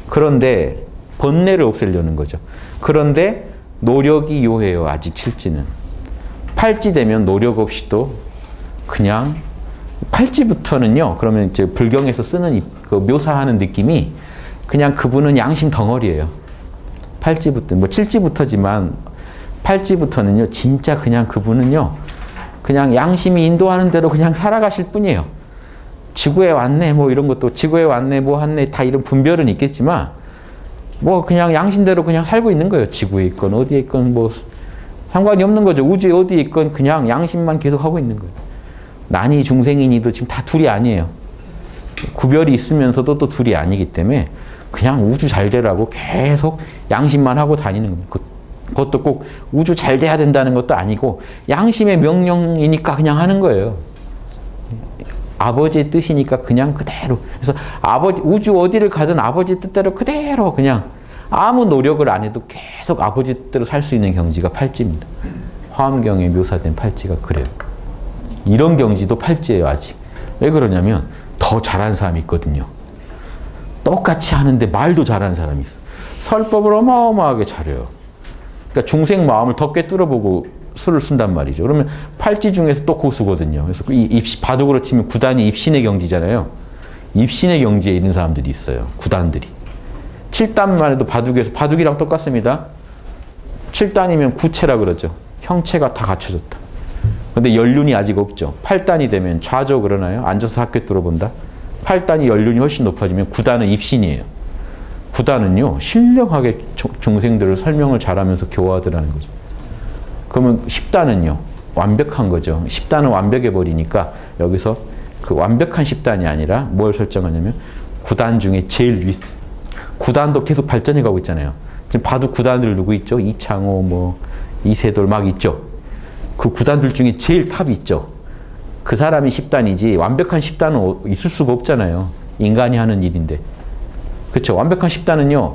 그런데 번뇌를 없애려는 거죠. 그런데 노력이 요해요. 아직 칠지는. 팔지 되면 노력 없이도 그냥 팔지부터는요. 그러면 이제 불경에서 쓰는 그 묘사하는 느낌이 그냥 그분은 양심 덩어리예요. 팔지부터, 뭐 칠지부터지만 팔지부터는요. 진짜 그냥 그분은요. 그냥 양심이 인도하는 대로 그냥 살아가실 뿐이에요. 지구에 왔네 뭐 이런 것도 지구에 왔네 뭐 왔네 다 이런 분별은 있겠지만 뭐 그냥 양심대로 그냥 살고 있는 거예요. 지구에 있건 어디에 있건 뭐 상관이 없는 거죠. 우주에 어디에 있건 그냥 양심만 계속 하고 있는 거예요. 난이 중생이니도 지금 다 둘이 아니에요. 구별이 있으면서도 또 둘이 아니기 때문에 그냥 우주 잘 되라고 계속 양심만 하고 다니는 겁니다. 그것도 꼭 우주 잘 돼야 된다는 것도 아니고 양심의 명령이니까 그냥 하는 거예요. 아버지의 뜻이니까 그냥 그대로. 그래서 우주 어디를 가든 아버지 뜻대로 그대로 그냥 아무 노력을 안 해도 계속 아버지 뜻대로 살 수 있는 경지가 팔찌입니다. 화엄경에 묘사된 팔찌가 그래요. 이런 경지도 팔찌예요, 아직. 왜 그러냐면 더 잘하는 사람이 있거든요. 똑같이 하는데 말도 잘하는 사람이 있어요. 설법을 어마어마하게 잘해요. 그러니까 중생 마음을 더 꿰뚫어보고 수를 쓴단 말이죠. 그러면 팔찌 중에서 또 고수거든요. 그래서 바둑으로 치면 9단이 입신의 경지잖아요. 입신의 경지에 있는 사람들이 있어요. 9단들이. 7단만 해도 바둑에서 바둑이랑 똑같습니다. 7단이면 구체라 그러죠. 형체가 다 갖춰졌다. 근데 연륜이 아직 없죠. 8단이 되면 좌조 그러나요? 앉아서 학교 들어본다. 8단이 연륜이 훨씬 높아지면 9단은 입신이에요. 9단은요. 신령하게 중생들을 설명을 잘하면서 교화하더라는 거죠. 그러면 10단은요. 완벽한 거죠. 10단은 완벽해버리니까 여기서 그 완벽한 10단이 아니라 뭘 설정하냐면 9단 중에 제일 윗. 9단도 계속 발전해가고 있잖아요. 지금 바둑 9단들 누구 있죠? 이창호, 뭐 이세돌 막 있죠. 그 9단들 중에 제일 탑이 있죠. 그 사람이 10단이지 완벽한 10단은 있을 수가 없잖아요. 인간이 하는 일인데. 그렇죠. 완벽한 10단은요.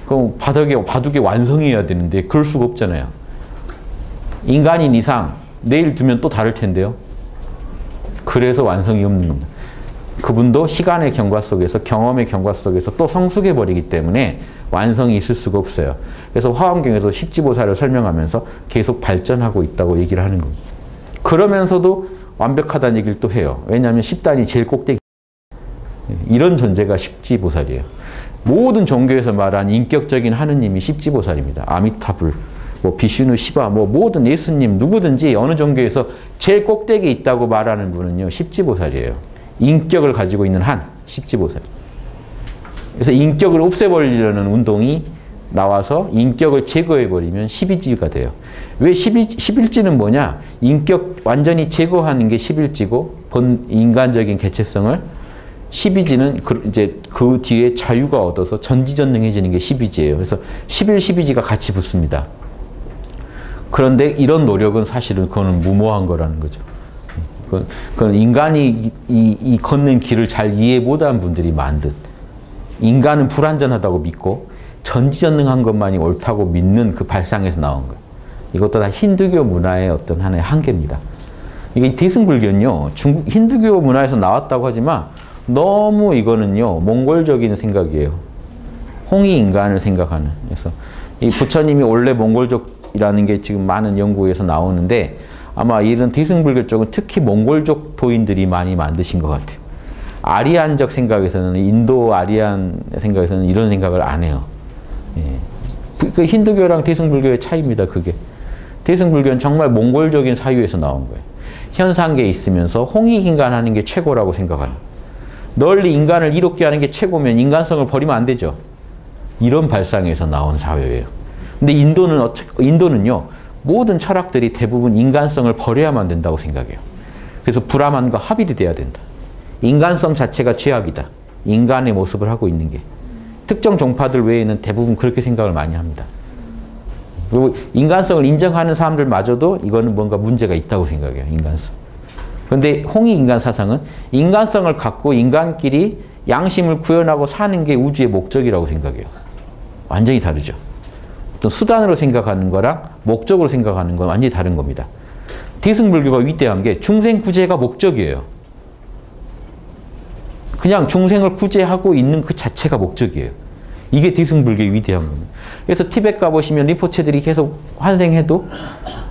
그럼 바둑의 완성이어야 되는데 그럴 수가 없잖아요. 인간인 이상 내일 두면 또 다를 텐데요. 그래서 완성이 없는 겁니다. 그분도 시간의 경과 속에서 경험의 경과 속에서 또 성숙해 버리기 때문에 완성이 있을 수가 없어요. 그래서 화엄경에서 십지보살을 설명하면서 계속 발전하고 있다고 얘기를 하는 겁니다. 그러면서도 완벽하다는 얘기를 또 해요. 왜냐하면 10단이 제일 꼭대기. 이런 존재가 십지보살이에요. 모든 종교에서 말한 인격적인 하느님이 십지보살입니다. 아미타불, 뭐 비슈누, 시바, 뭐 모든 예수님 누구든지 어느 종교에서 제일 꼭대기에 있다고 말하는 분은요. 십지보살이에요. 인격을 가지고 있는 한 십지보살. 그래서 인격을 없애버리려는 운동이 나와서 인격을 제거해버리면 12지가 돼요. 왜 11지는 뭐냐? 인격 완전히 제거하는 게 11지고 본 인간적인 개체성을 12지는 이제 그 뒤에 자유가 얻어서 전지전능해지는 게 12지예요. 그래서 11, 12지가 같이 붙습니다. 그런데 이런 노력은 사실은 그거는 무모한 거라는 거죠. 그건 인간이 이 걷는 길을 잘 이해 못한 분들이 많듯 인간은 불완전하다고 믿고 전지전능한 것만이 옳다고 믿는 그 발상에서 나온 거예요. 이것도 다 힌두교 문화의 어떤 하나의 한계입니다. 이게 대승불교는요, 중국 힌두교 문화에서 나왔다고 하지만 너무 이거는요, 몽골적인 생각이에요. 홍익인간을 생각하는. 그래서 이 부처님이 원래 몽골족이라는 게 지금 많은 연구에서 나오는데 아마 이런 대승불교 쪽은 특히 몽골족 도인들이 많이 만드신 것 같아요. 아리안적 생각에서는, 인도 아리안 생각에서는 이런 생각을 안 해요. 예. 그 힌두교랑 대승불교의 차이입니다, 그게. 대승불교는 정말 몽골적인 사유에서 나온 거예요. 현상계에 있으면서 홍익인간 하는 게 최고라고 생각하는. 널리 인간을 이롭게 하는 게 최고면 인간성을 버리면 안 되죠. 이런 발상에서 나온 사회예요. 근데 인도는요, 모든 철학들이 대부분 인간성을 버려야만 된다고 생각해요. 그래서 브라만과 합일이 돼야 된다. 인간성 자체가 죄악이다. 인간의 모습을 하고 있는 게. 특정 종파들 외에는 대부분 그렇게 생각을 많이 합니다. 그리고 인간성을 인정하는 사람들마저도 이거는 뭔가 문제가 있다고 생각해요. 인간성. 그런데 홍익인간 사상은 인간성을 갖고 인간끼리 양심을 구현하고 사는 게 우주의 목적이라고 생각해요. 완전히 다르죠. 어떤 수단으로 생각하는 거랑 목적으로 생각하는 건 완전히 다른 겁니다. 대승불교가 위대한 게 중생 구제가 목적이에요. 그냥 중생을 구제하고 있는 그 자체가 목적이에요. 이게 대승불교의 위대한 겁니다. 그래서 티벳 가보시면 린포체들이 계속 환생해도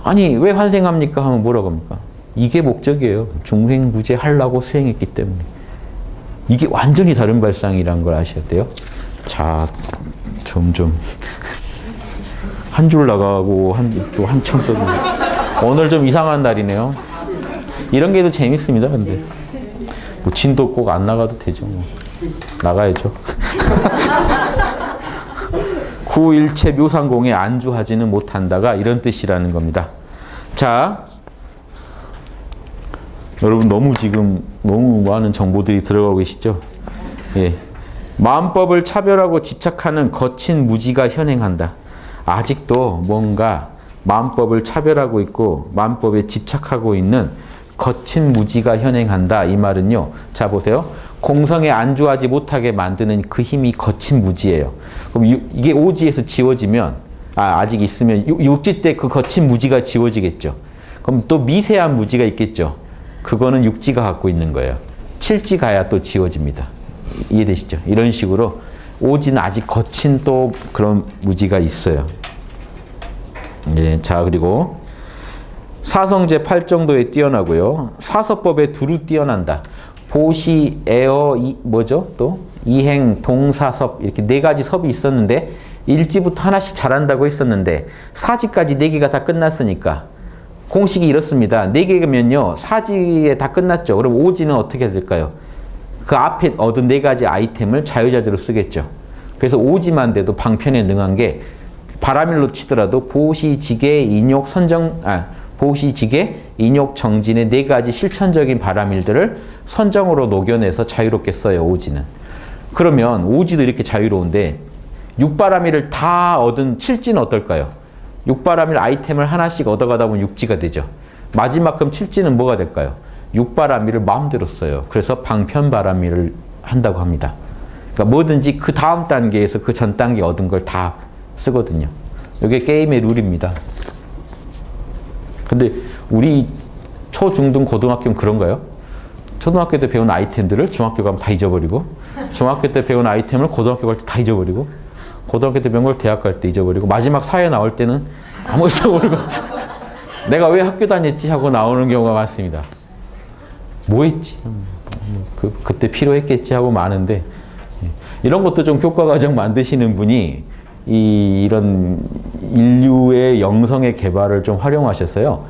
아니 왜 환생합니까? 하면 뭐라고 합니까? 이게 목적이에요. 중생 구제하려고 수행했기 때문에. 이게 완전히 다른 발상이라는 걸 아셔야 돼요. 자, 점점 한 줄 나가고 또 한참 떠들고 오늘 좀 이상한 날이네요. 이런 게 더 재밌습니다. 근데 뭐 진도 꼭 안 나가도 되죠. 뭐. 나가야죠. 구일체 묘상공에 안주하지는 못한다가 이런 뜻이라는 겁니다. 자, 여러분 너무 많은 정보들이 들어가고 계시죠? 예. 마음법을 차별하고 집착하는 거친 무지가 현행한다. 아직도 뭔가 마음법을 차별하고 있고 마음법에 집착하고 있는 거친 무지가 현행한다. 이 말은요. 자 보세요. 공성에 안주하지 못하게 만드는 그 힘이 거친 무지예요. 그럼 이게 오지에서 지워지면, 아직 있으면 육지 때 그 거친 무지가 지워지겠죠. 그럼 또 미세한 무지가 있겠죠. 그거는 육지가 갖고 있는 거예요. 칠지 가야 또 지워집니다. 이해되시죠? 이런 식으로 오지는 아직 거친 또 그런 무지가 있어요. 예, 자, 그리고 사성제 8정도에 뛰어나고요. 사서법에 두루 뛰어난다. 보시, 애어, 뭐죠? 또 이행, 동사섭 이렇게 네 가지 섭이 있었는데 일지부터 하나씩 잘한다고 했었는데 사지까지 네 개가 다 끝났으니까 공식이 이렇습니다. 네 개면요. 사지에 다 끝났죠. 그럼 오지는 어떻게 될까요? 그 앞에 얻은 네 가지 아이템을 자유자재로 쓰겠죠. 그래서 오지만 돼도 방편에 능한 게 바라밀로 치더라도 보시지계, 인욕, 보시지계, 인욕, 정진의 네 가지 실천적인 바라밀들을 선정으로 녹여내서 자유롭게 써요. 오지는. 그러면 오지도 이렇게 자유로운데 육바라밀을 다 얻은 칠지는 어떨까요? 육바라밀 아이템을 하나씩 얻어가다 보면 육지가 되죠. 마지막 그럼 칠지는 뭐가 될까요? 육바라밀을 마음대로 써요. 그래서 방편바라밀을 한다고 합니다. 그러니까 뭐든지 그 다음 단계에서 그 전 단계 얻은 걸 다 쓰거든요. 이게 게임의 룰입니다. 근데 우리 초, 중, 등, 고등학교는 그런가요? 초등학교 때 배운 아이템들을 중학교 가면 다 잊어버리고 중학교 때 배운 아이템을 고등학교 갈 때 다 잊어버리고 고등학교 때 배운 걸 대학 갈 때 잊어버리고 마지막 사회 나올 때는 아무것도 모르고 내가 왜 학교 다녔지 하고 나오는 경우가 많습니다. 뭐 했지? 그때 필요했겠지 하고 많은데 이런 것도 좀 교과과정 만드시는 분이 이런 인류의 영성의 개발을 좀 활용하셨어요.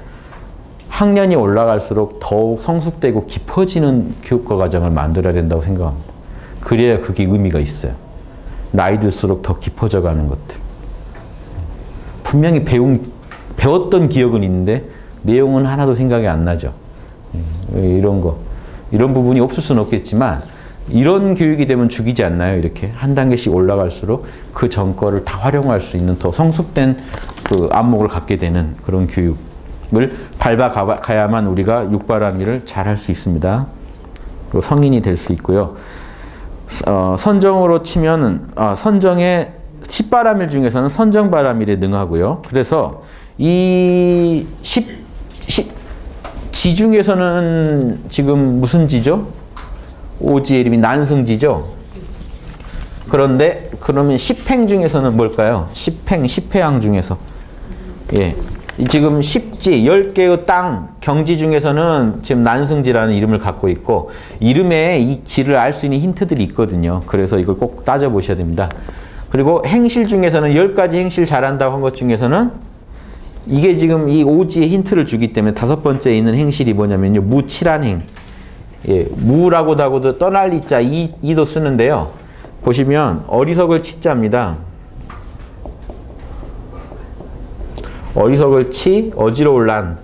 학년이 올라갈수록 더욱 성숙되고 깊어지는 교과과정을 만들어야 된다고 생각합니다. 그래야 그게 의미가 있어요. 나이 들수록 더 깊어져 가는 것들. 분명히 배웠던 기억은 있는데 내용은 하나도 생각이 안 나죠. 이런 거. 이런 부분이 없을 수는 없겠지만 이런 교육이 되면 죽이지 않나요? 이렇게 한 단계씩 올라갈수록 그 전 거를 다 활용할 수 있는 더 성숙된 그 안목을 갖게 되는 그런 교육을 밟아가야만 우리가 육바라밀을 잘 할 수 있습니다. 그리고 성인이 될 수 있고요. 선정으로 치면은 선정의 10바라밀 중에서는 선정바라밀에 능하고요. 그래서 이 지 중에서는 지금 무슨 지죠? 오지의 이름이 난승지죠. 그런데 그러면 10행 중에서는 뭘까요? 10회항 중에서 예, 지금 10지 10개의 땅 경지 중에서는 지금 난승지라는 이름을 갖고 있고 이름에 이 지를 알 수 있는 힌트들이 있거든요. 그래서 이걸 꼭 따져보셔야 됩니다. 그리고 행실 중에서는 10가지 행실 잘한다고 한 것 중에서는 이게 지금 이 오지의 힌트를 주기 때문에 다섯 번째에 있는 행실이 뭐냐면요. 무칠한 행. 예, 무라고도 하고도 떠날 이자 이도 쓰는데요. 보시면 어리석을 치자입니다. 어리석을 치, 어지러울 난.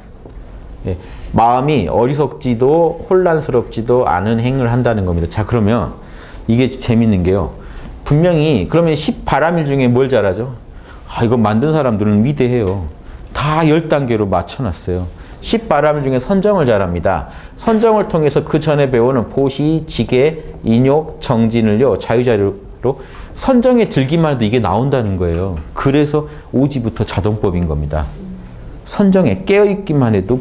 예, 마음이 어리석지도 혼란스럽지도 않은 행을 한다는 겁니다. 자, 그러면 이게 재밌는 게요. 분명히 그러면 10바라밀 중에 뭘 잘하죠? 이거 만든 사람들은 위대해요. 다 10단계로 맞춰놨어요. 10바라밀 중에 선정을 잘합니다. 선정을 통해서 그 전에 배우는 보시, 지계, 인욕, 정진을요. 자유자재로 선정에 들기만 해도 이게 나온다는 거예요. 그래서 오지부터 자동법인 겁니다. 선정에 깨어있기만 해도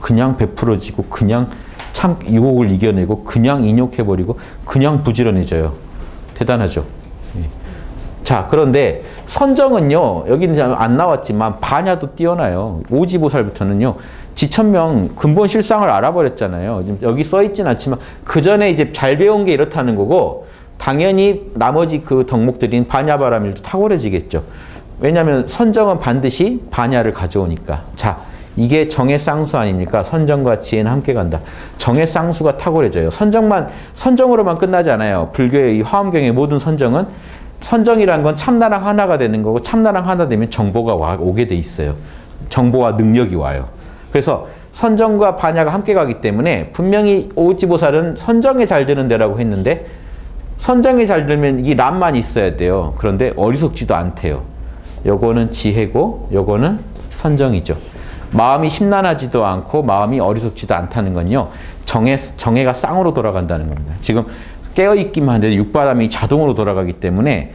그냥 베풀어지고 그냥 참 유혹을 이겨내고 그냥 인욕해버리고 그냥 부지런해져요. 대단하죠. 자, 그런데 선정은요. 여기는 안 나왔지만 반야도 뛰어나요. 오지보살부터는요. 지천명 근본 실상을 알아버렸잖아요. 여기 써있진 않지만 그 전에 이제 잘 배운 게 이렇다는 거고 당연히 나머지 그 덕목들인 반야바라밀도 탁월해지겠죠. 왜냐하면 선정은 반드시 반야를 가져오니까. 자, 이게 정의 쌍수 아닙니까? 선정과 지혜는 함께 간다. 정의 쌍수가 탁월해져요. 선정으로만 끝나지 않아요. 불교의 이 화엄경의 모든 선정은 선정이라는 건 참나랑 하나가 되는 거고 참나랑 하나 되면 정보가 오게 돼 있어요. 정보와 능력이 와요. 그래서 선정과 반야가 함께 가기 때문에 분명히 오지보살은 선정에 잘 되는 데라고 했는데 선정에 잘 들면 이 람만 있어야 돼요. 그런데 어리석지도 않대요. 요거는 지혜고 요거는 선정이죠. 마음이 심란하지도 않고 마음이 어리석지도 않다는 건요. 정해가 쌍으로 돌아간다는 겁니다. 지금 깨어있기만 한데 육바람이 자동으로 돌아가기 때문에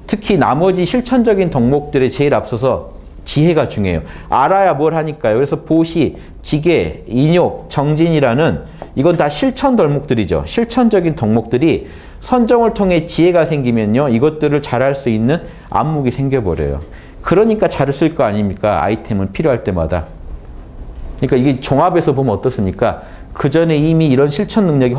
특히 나머지 실천적인 덕목들에 제일 앞서서 지혜가 중요해요. 알아야 뭘 하니까요. 그래서 보시, 지계, 인욕, 정진이라는 이건 다 실천 덕목들이죠. 실천적인 덕목들이 선정을 통해 지혜가 생기면요. 이것들을 잘할 수 있는 안목이 생겨버려요. 그러니까 잘 쓸 거 아닙니까? 아이템은 필요할 때마다. 그러니까 이게 종합해서 보면 어떻습니까? 그 전에 이미 이런 실천 능력이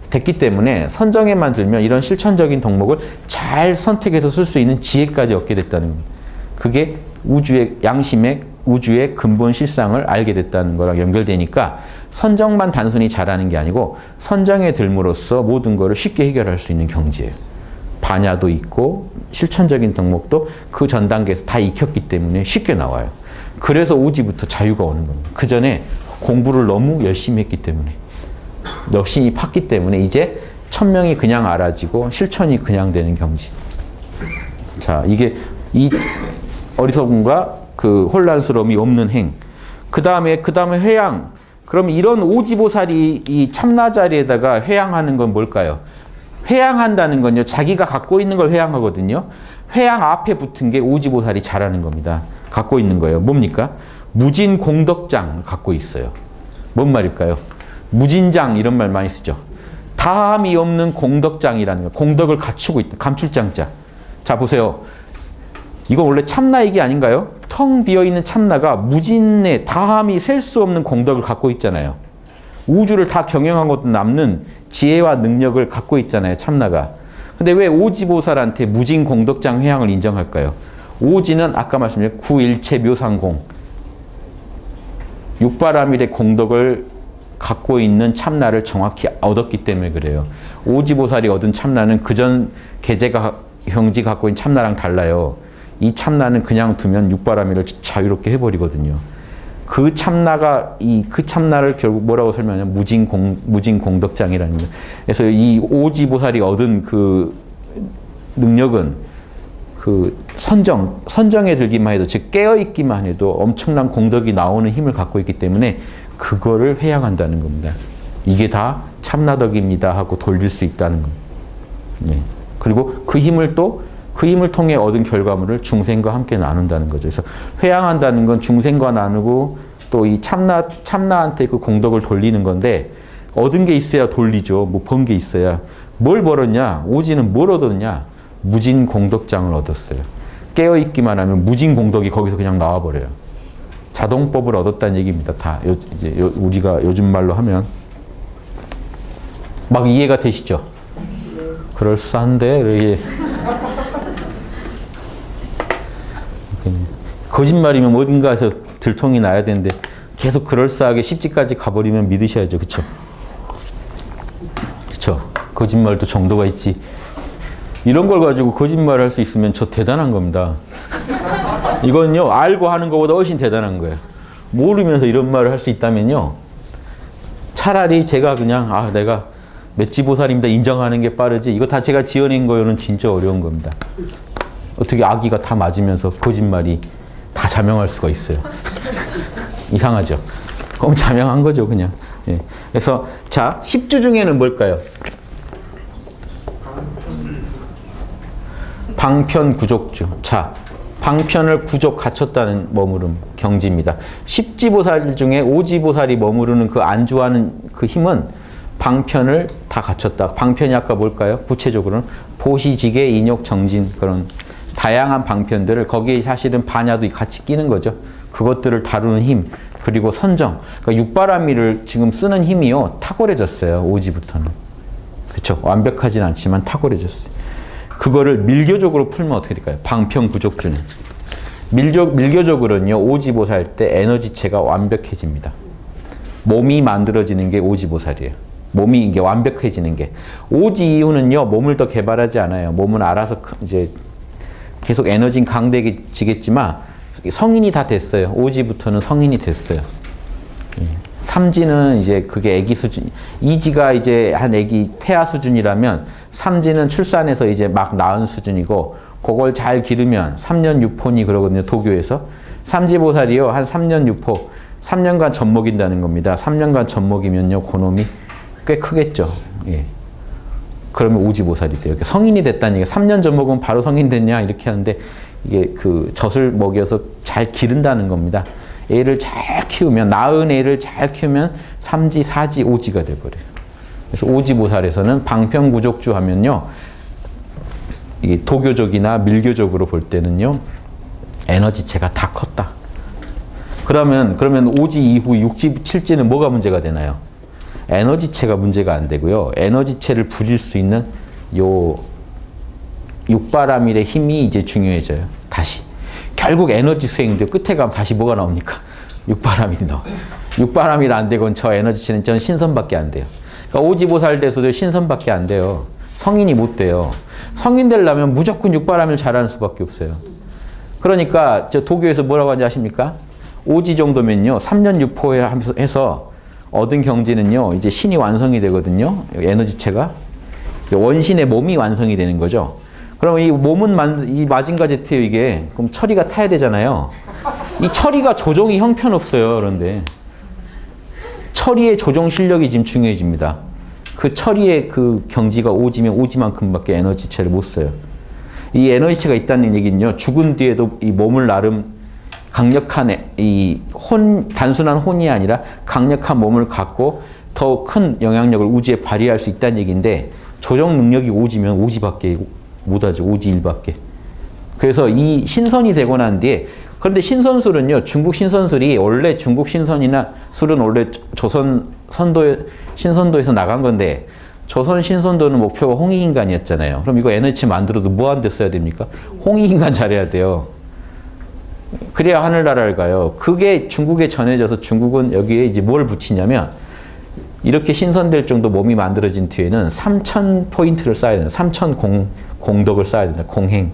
됐기 때문에 선정에만 들면 이런 실천적인 덕목을 잘 선택해서 쓸 수 있는 지혜까지 얻게 됐다는 겁니다. 그게 우주의 양심의 우주의 근본 실상을 알게 됐다는 거랑 연결되니까 선정만 단순히 잘하는 게 아니고 선정에 들므로써 모든 거를 쉽게 해결할 수 있는 경지예요. 반야도 있고 실천적인 덕목도 그 전 단계에서 다 익혔기 때문에 쉽게 나와요. 그래서 오지부터 자유가 오는 겁니다. 그 전에 공부를 너무 열심히 했기 때문에 열심히 팠기 때문에 이제 천명이 그냥 알아지고 실천이 그냥 되는 경지. 자, 이게 이 어리석음과 그 혼란스러움이 없는 행. 그 다음에 회양. 그럼 이런 오지보살이 이 참나 자리에다가 회양하는 건 뭘까요? 회양한다는 건요. 자기가 갖고 있는 걸 회양하거든요. 회양 앞에 붙은 게 오지보살이 잘하는 겁니다. 갖고 있는 거예요. 뭡니까? 무진공덕장을 갖고 있어요. 뭔 말일까요? 무진장 이런 말 많이 쓰죠. 다함이 없는 공덕장이라는 거. 공덕을 갖추고 있다. 감출장자. 자 보세요. 이거 원래 참나 얘기 아닌가요? 텅 비어있는 참나가 무진의 다함이 셀 수 없는 공덕을 갖고 있잖아요. 우주를 다 경영한 것도 남는 지혜와 능력을 갖고 있잖아요. 참나가. 근데 왜 오지보살한테 무진 공덕장 회양을 인정할까요? 오지는 아까 말씀드린 구일체 묘상공. 육바라밀의 공덕을 갖고 있는 참나를 정확히 얻었기 때문에 그래요. 오지보살이 얻은 참나는 그전 계제가 형지 갖고 있는 참나랑 달라요. 이 참나는 그냥 두면 육바라밀을 자유롭게 해버리거든요. 그 참나를 결국 뭐라고 설명하냐면 무진공덕장이라는 거예요. 그래서 이 오지보살이 얻은 그 능력은 그 선정에 들기만 해도, 즉 깨어있기만 해도 엄청난 공덕이 나오는 힘을 갖고 있기 때문에 그거를 회양한다는 겁니다. 이게 다 참나덕입니다 하고 돌릴 수 있다는 겁니다. 네. 그리고 그 힘을 통해 얻은 결과물을 중생과 함께 나눈다는 거죠. 그래서 회양한다는 건 중생과 나누고 또 이 참나한테 그 공덕을 돌리는 건데, 얻은 게 있어야 돌리죠. 뭐 번 게 있어야. 뭘 벌었냐? 오지는 뭘 얻었냐? 무진 공덕장을 얻었어요. 깨어있기만 하면 무진 공덕이 거기서 그냥 나와버려요. 자동법을 얻었다는 얘기입니다. 다 이제 우리가 요즘 말로 하면 막 이해가 되시죠? 그럴싸한데 이렇게 거짓말이면 어딘가에서 들통이 나야 되는데 계속 그럴싸하게 십지까지 가버리면 믿으셔야죠. 그쵸? 그쵸? 거짓말도 정도가 있지. 이런 걸 가지고 거짓말을 할 수 있으면 저 대단한 겁니다. 이건요, 알고 하는 것보다 훨씬 대단한 거예요. 모르면서 이런 말을 할 수 있다면요, 차라리 제가 그냥 내가 맷지보살입니다 인정하는 게 빠르지, 이거 다 제가 지어낸 거요는 진짜 어려운 겁니다. 어떻게 아기가 다 맞으면서 거짓말이 다 자명할 수가 있어요. 이상하죠? 그럼 자명한 거죠, 그냥. 예. 그래서 자, 10주 중에는 뭘까요? 방편구족주. 자, 방편을 구족 갖췄다는 머무름 경지입니다. 십지보살 중에 오지보살이 머무르는 그 안주하는 그 힘은 방편을 다 갖췄다. 방편이 아까 뭘까요? 구체적으로는 보시지계, 인욕, 정진, 그런 다양한 방편들을, 거기에 사실은 반야도 같이 끼는 거죠. 그것들을 다루는 힘, 그리고 선정. 그러니까 육바라밀을 지금 쓰는 힘이요, 탁월해졌어요. 오지부터는. 그렇죠? 완벽하진 않지만 탁월해졌어요. 그거를 밀교적으로 풀면 어떻게 될까요? 방편구족주는. 밀교적으로는요, 오지보살 때 에너지체가 완벽해집니다. 몸이 만들어지는 게 오지보살이에요. 몸이 이게 완벽해지는 게. 오지 이후는요, 몸을 더 개발하지 않아요. 몸은 알아서 이제 계속 에너지는 강대해지겠지만 성인이 다 됐어요. 오지부터는 성인이 됐어요. 삼지는 이제 그게 아기 수준, 이지가 이제 한 아기 태아 수준이라면 삼지는 출산해서 이제 막 낳은 수준이고, 그걸 잘 기르면 3년 유폰이 그러거든요, 도교에서. 삼지보살이요. 한 3년 유포. 3년간 젖먹인다는 겁니다. 3년간 젖먹이면요. 그놈이 꽤 크겠죠. 예. 그러면 오지보살이 돼요. 그러니까 성인이 됐다는 얘기가 3년 젖먹으면 바로 성인 됐냐 이렇게 하는데 이게 그 젖을 먹여서 잘 기른다는 겁니다. 애를 잘 키우면 낳은 애를 잘 키우면 3지, 4지, 5지가 돼버려요. 그래서 오지보살에서는 방편구족주 하면요. 이게 도교적이나 밀교적으로 볼 때는요. 에너지체가 다 컸다. 그러면 오지 이후 6지, 7지는 뭐가 문제가 되나요? 에너지체가 문제가 안 되고요. 에너지체를 부릴 수 있는 요 육바라밀의 힘이 이제 중요해져요. 다시. 결국 에너지 수행인데 끝에 가면 다시 뭐가 나옵니까? 육바라밀이 나와요. 육바라밀 안 되건 저 에너지체는 저는 신선밖에 안 돼요. 그러니까 오지보살 돼서도 신선밖에 안 돼요. 성인이 못 돼요. 성인 되려면 무조건 육바라밀 잘하는 수밖에 없어요. 그러니까 저 도교에서 뭐라고 하는지 아십니까? 오지 정도면요. 3년 유포해서 얻은 경지는요. 이제 신이 완성이 되거든요. 에너지체가. 원신의 몸이 완성이 되는 거죠. 그러면 이 몸은 이 마징가제트예요, 이게. 그럼 처리가 타야 되잖아요. 이 처리가 조종이 형편없어요, 그런데. 처리의 조종 실력이 지금 중요해집니다. 그 처리의 그 경지가 오지면 오지만큼밖에 에너지체를 못 써요. 이 에너지체가 있다는 얘기는요, 죽은 뒤에도 이 몸을 나름 강력한 단순한 혼이 아니라 강력한 몸을 갖고 더 큰 영향력을 우주에 발휘할 수 있다는 얘기인데 조정 능력이 오지면 오지밖에 못하죠. 오지 1밖에. 그래서 이 신선이 되고 난 뒤에 그런데 신선술은요. 중국 신선술이 원래 중국 신선이나 술은 원래 조선 신선도에서 나간 건데 조선 신선도는 목표가 홍익인간이었잖아요. 그럼 이거 에너지 만들어도 뭐 한 데 써야 됩니까? 홍익인간 잘해야 돼요. 그래야 하늘나라를 가요. 그게 중국에 전해져서 중국은 여기에 이제 뭘 붙이냐면 이렇게 신선될 정도 몸이 만들어진 뒤에는 3000포인트를 쌓아야 돼요. 3000 공덕을 쌓아야 된다. 공행.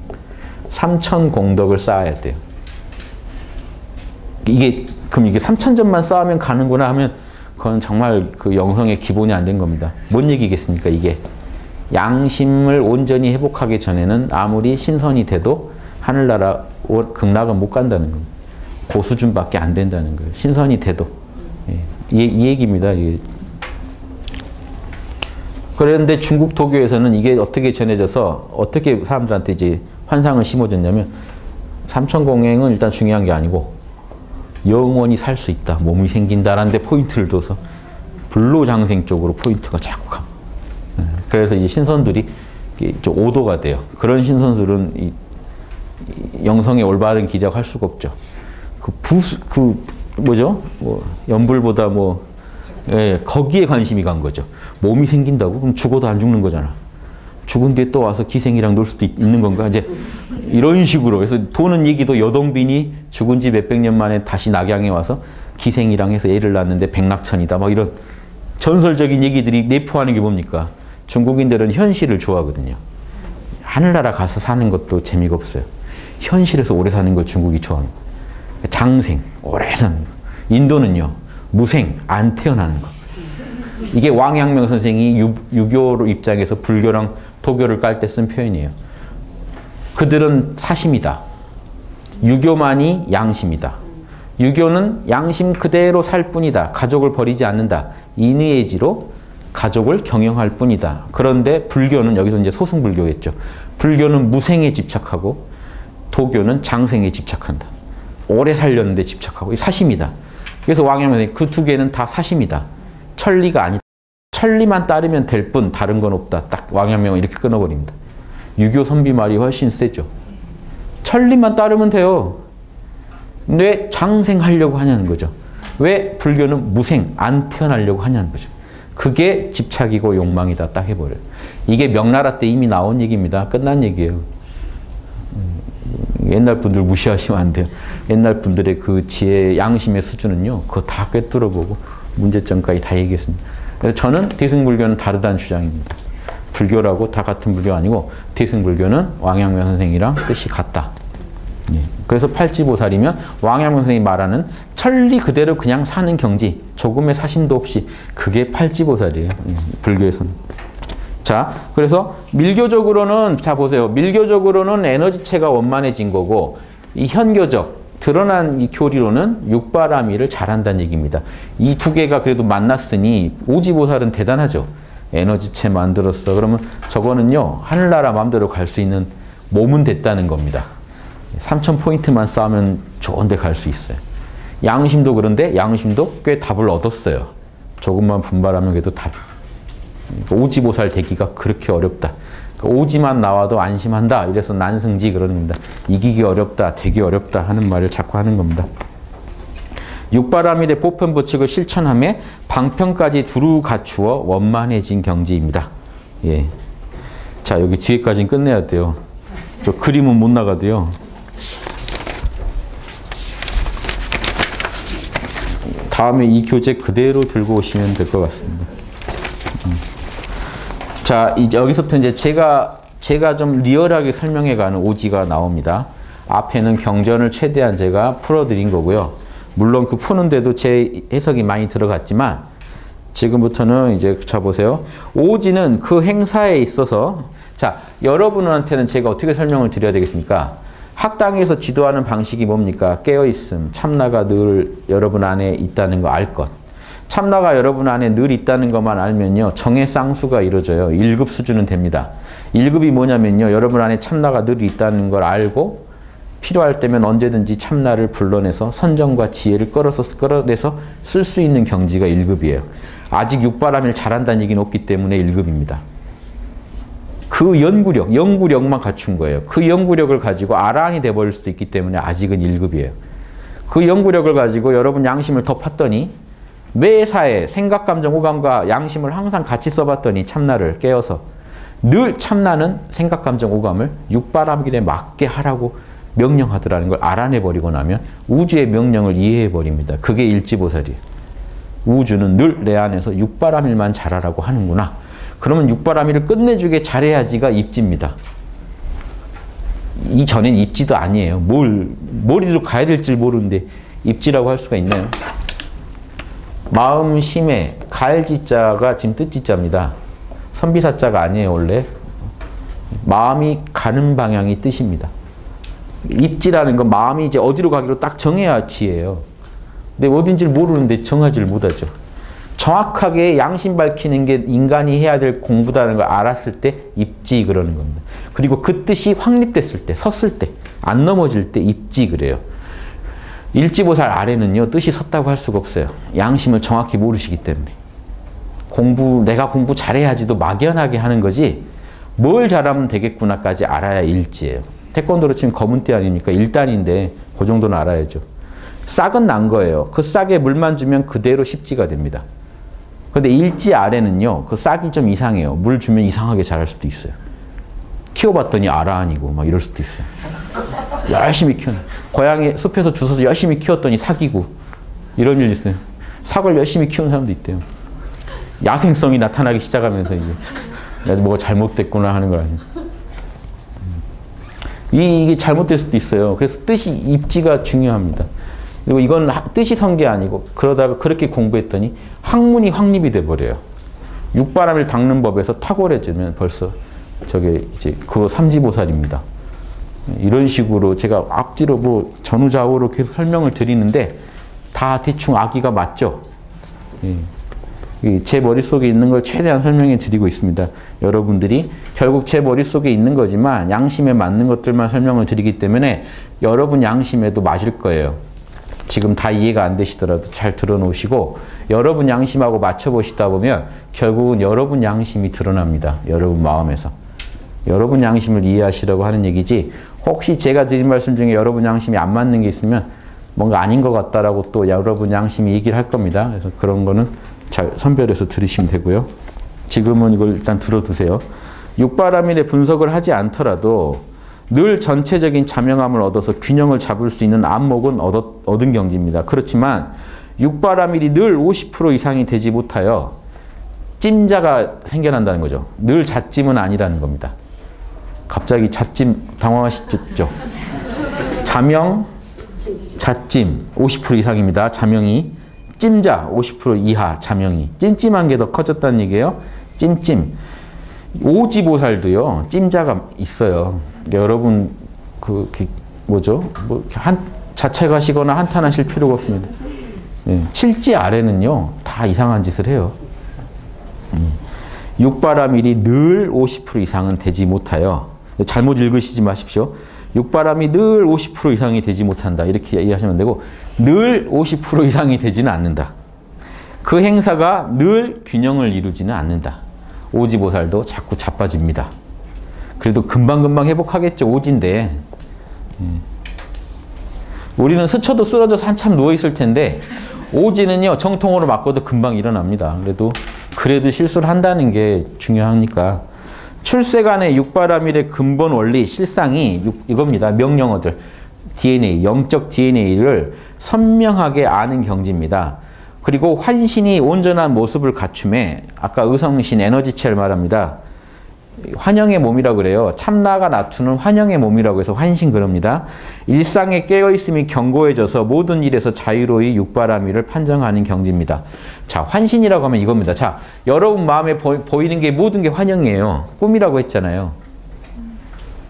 3000 공덕을 쌓아야 돼요. 그럼 이게 3000점만 쌓으면 가는구나 하면 그건 정말 그 영성의 기본이 안 된 겁니다. 뭔 얘기겠습니까, 이게? 양심을 온전히 회복하기 전에는 아무리 신선이 돼도 하늘나라 극락은 못 간다는 겁니다. 그 수준밖에 안 된다는 거예요. 신선이 돼도. 이 얘기입니다. 이게. 그런데 중국 도교에서는 이게 어떻게 전해져서 어떻게 사람들한테 이제 환상을 심어줬냐면 삼천공행은 일단 중요한 게 아니고 영원히 살 수 있다. 몸이 생긴다라는 데 포인트를 둬서 불로장생 쪽으로 포인트가 자꾸 가. 그래서 이제 신선들이 좀 오도가 돼요. 그런 신선들은 영성의 올바른 기력할 수가 없죠. 뭐죠? 연불보다 거기에 관심이 간 거죠. 몸이 생긴다고? 그럼 죽어도 안 죽는 거잖아. 죽은 뒤에 또 와서 기생이랑 놀 수도 있는 건가? 이제 이런 식으로. 그래서 도는 얘기도 여동빈이 죽은 지 몇백 년 만에 다시 낙양에 와서 기생이랑 해서 애를 낳았는데 백낙천이다. 막 이런 전설적인 얘기들이 내포하는 게 뭡니까? 중국인들은 현실을 좋아하거든요. 하늘나라 가서 사는 것도 재미가 없어요. 현실에서 오래 사는 걸 중국이 좋아합니다. 장생, 오래 사는 거. 인도는요. 무생, 안 태어나는 거. 이게 왕양명 선생이 유교 입장에서 불교랑 도교를 깔 때 쓴 표현이에요. 그들은 사심이다. 유교만이 양심이다. 유교는 양심 그대로 살 뿐이다. 가족을 버리지 않는다. 인의의지로 가족을 경영할 뿐이다. 그런데 불교는 여기서 이제 소승불교겠죠. 불교는 무생에 집착하고 도교는 장생에 집착한다. 오래 살렸는데 집착하고 사심이다. 그래서 왕양명이 그 두 개는 다 사심이다. 천리가 아니다. 천리만 따르면 될 뿐 다른 건 없다. 딱 왕양명은 이렇게 끊어버립니다. 유교 선비 말이 훨씬 세죠. 천리만 따르면 돼요. 왜 장생하려고 하냐는 거죠. 왜 불교는 무생, 안 태어나려고 하냐는 거죠. 그게 집착이고 욕망이다. 딱 해버려요. 이게 명나라 때 이미 나온 얘기입니다. 끝난 얘기예요. 옛날 분들 무시하시면 안 돼요. 옛날 분들의 그 지혜, 양심의 수준은요. 그거 다 꿰뚫어보고 문제점까지 다 얘기했습니다. 그래서 저는 대승불교는 다르다는 주장입니다. 불교라고 다 같은 불교 아니고 대승불교는 왕양명 선생이랑 뜻이 같다. 예. 그래서 팔지보살이면 왕양명 선생이 말하는 천리 그대로 그냥 사는 경지, 조금의 사심도 없이 그게 팔지보살이에요. 예. 불교에서는. 자, 그래서 밀교적으로는 자 보세요. 밀교적으로는 에너지체가 원만해진 거고 이 현교적 드러난 이 교리로는 육바라밀을 잘한다는 얘기입니다. 이 두 개가 그래도 만났으니 오지보살은 대단하죠. 에너지체 만들었어. 그러면 저거는요, 하늘나라 마음대로 갈 수 있는 몸은 됐다는 겁니다. 3000포인트만 쌓으면 좋은 데 갈 수 있어요. 양심도 그런데 양심도 꽤 답을 얻었어요. 조금만 분발하면 그래도 답. 오지보살 되기가 그렇게 어렵다. 오지만 나와도 안심한다. 이래서 난승지 그러는 겁니다. 이기기 어렵다, 되기 어렵다 하는 말을 자꾸 하는 겁니다. 육바라밀의 보편법칙을 실천함에 방편까지 두루 갖추어 원만해진 경지입니다. 예. 자, 여기 뒤에까지는 끝내야 돼요. 저 그림은 못 나가도요. 다음에 이 교재 그대로 들고 오시면 될 것 같습니다. 자, 이제 여기서부터 이제 제가 좀 리얼하게 설명해가는 오지가 나옵니다. 앞에는 경전을 최대한 제가 풀어드린 거고요. 물론 그 푸는데도 제 해석이 많이 들어갔지만 지금부터는 이제 자 보세요. 오지는 그 행사에 있어서 자, 여러분한테는 제가 어떻게 설명을 드려야 되겠습니까? 학당에서 지도하는 방식이 뭡니까? 깨어있음, 참나가 늘 여러분 안에 있다는 거 알 것. 참나가 여러분 안에 늘 있다는 것만 알면요. 정의 쌍수가 이루어져요. 1급 수준은 됩니다. 1급이 뭐냐면요. 여러분 안에 참나가 늘 있다는 걸 알고 필요할 때면 언제든지 참나를 불러내서 선정과 지혜를 끌어내서 쓸 수 있는 경지가 1급이에요. 아직 육바라밀 잘한다는 얘기는 없기 때문에 1급입니다. 그 연구력만 갖춘 거예요. 그 연구력을 가지고 아라한이 돼버릴 수도 있기 때문에 아직은 1급이에요. 그 연구력을 가지고 여러분 양심을 덮었더니 매사에 생각, 감정, 오감과 양심을 항상 같이 써봤더니 참나를 깨어서 늘 참나는 생각, 감정, 오감을 육바라밀에 맞게 하라고 명령하더라는 걸 알아내버리고 나면 우주의 명령을 이해해버립니다. 그게 일지보살이에요. 우주는 늘 내 안에서 육바라밀만 잘하라고 하는구나. 그러면 육바라밀을 끝내주게 잘해야지가 입지입니다. 이전엔 입지도 아니에요. 머리로 가야 될지 모르는데 입지라고 할 수가 있나요? 마음심에 가을지자가 지금 뜻지자입니다. 선비사자가 아니에요, 원래. 마음이 가는 방향이 뜻입니다. 입지라는 건 마음이 이제 어디로 가기로 딱 정해야 지예요. 근데 어딘지를 모르는데 정하지를 못하죠. 정확하게 양심 밝히는 게 인간이 해야 될 공부다는 걸 알았을 때 입지 그러는 겁니다. 그리고 그 뜻이 확립됐을 때, 섰을 때, 안 넘어질 때 입지 그래요. 일지보살 아래는요, 뜻이 섰다고 할 수가 없어요. 양심을 정확히 모르시기 때문에. 내가 공부 잘해야지도 막연하게 하는 거지, 뭘 잘하면 되겠구나까지 알아야 일지예요. 태권도로 치면 검은띠 아닙니까? 1단인데, 그 정도는 알아야죠. 싹은 난 거예요. 그 싹에 물만 주면 그대로 십지가 됩니다. 근데 일지 아래는요, 그 싹이 좀 이상해요. 물 주면 이상하게 자랄 수도 있어요. 키워봤더니 아라한이고, 막 이럴 수도 있어요. 열심히 키우는. 고양이 숲에서 주워서 열심히 키웠더니 사기고, 이런 일 있어요. 삭을 열심히 키우는 사람도 있대요. 야생성이 나타나기 시작하면서 이제 뭐가 잘못됐구나 하는 걸 아니에요. 이게 잘못될 수도 있어요. 그래서 뜻이, 입지가 중요합니다. 그리고 이건 뜻이 선 게 아니고 그러다가 그렇게 공부했더니 학문이 확립이 돼버려요. 육바라밀 닦는 법에서 탁월해지면 벌써 저게 이제 그거 삼지보살입니다. 이런 식으로 제가 앞뒤로 뭐 전후좌우로 계속 설명을 드리는데 다 대충 아기가 맞죠? 제 머릿속에 있는 걸 최대한 설명해 드리고 있습니다. 여러분들이 결국 제 머릿속에 있는 거지만 양심에 맞는 것들만 설명을 드리기 때문에 여러분 양심에도 맞을 거예요. 지금 다 이해가 안 되시더라도 잘 들어놓으시고 여러분 양심하고 맞춰보시다 보면 결국은 여러분 양심이 드러납니다. 여러분 마음에서. 여러분 양심을 이해하시라고 하는 얘기지 혹시 제가 드린 말씀 중에 여러분 양심이 안 맞는 게 있으면 뭔가 아닌 것 같다라고 또 여러분 양심이 얘기를 할 겁니다. 그래서 그런 거는 잘 선별해서 들으시면 되고요. 지금은 이걸 일단 들어두세요. 육바라밀의 분석을 하지 않더라도 늘 전체적인 자명함을 얻어서 균형을 잡을 수 있는 안목은 얻은 경지입니다. 그렇지만 육바라밀이 늘 50% 이상이 되지 못하여 찜자가 생겨난다는 거죠. 늘 자찜은 아니라는 겁니다. 갑자기 자찜 당황하시죠? 자명, 자찜 50% 이상입니다. 자명이. 찜자 50% 이하 자명이. 찜찜한 게 더 커졌다는 얘기예요. 찜찜. 오지보살도요. 찜자가 있어요. 여러분 뭐죠? 자책하시거나 한탄하실 필요가 없습니다. 예. 칠지 아래는요, 다 이상한 짓을 해요. 육바라밀이 늘 50% 이상은 되지 못하여, 잘못 읽으시지 마십시오. 육바람이 늘 50% 이상이 되지 못한다. 이렇게 이해하시면 되고, 늘 50% 이상이 되지는 않는다. 그 행사가 늘 균형을 이루지는 않는다. 오지보살도 자꾸 자빠집니다. 그래도 금방금방 회복하겠죠. 오지인데. 우리는 스쳐도 쓰러져서 한참 누워있을 텐데 오지는요, 정통으로 맞고도 금방 일어납니다. 그래도 실수를 한다는 게 중요하니까. 출세간의 육바라밀의 근본 원리, 실상이 이겁니다. 명령어들. DNA, 영적 DNA를 선명하게 아는 경지입니다. 그리고 환신이 온전한 모습을 갖춤에, 아까 의성신 에너지체를 말합니다. 환영의 몸이라고 그래요. 참나가 나투는 환영의 몸이라고 해서 환신 그럽니다. 일상에 깨어있음이 견고해져서 모든 일에서 자유로이 육바라밀을 판정하는 경지입니다. 자, 환신이라고 하면 이겁니다. 자, 여러분 마음에 보이는 게 모든 게 환영이에요. 꿈이라고 했잖아요.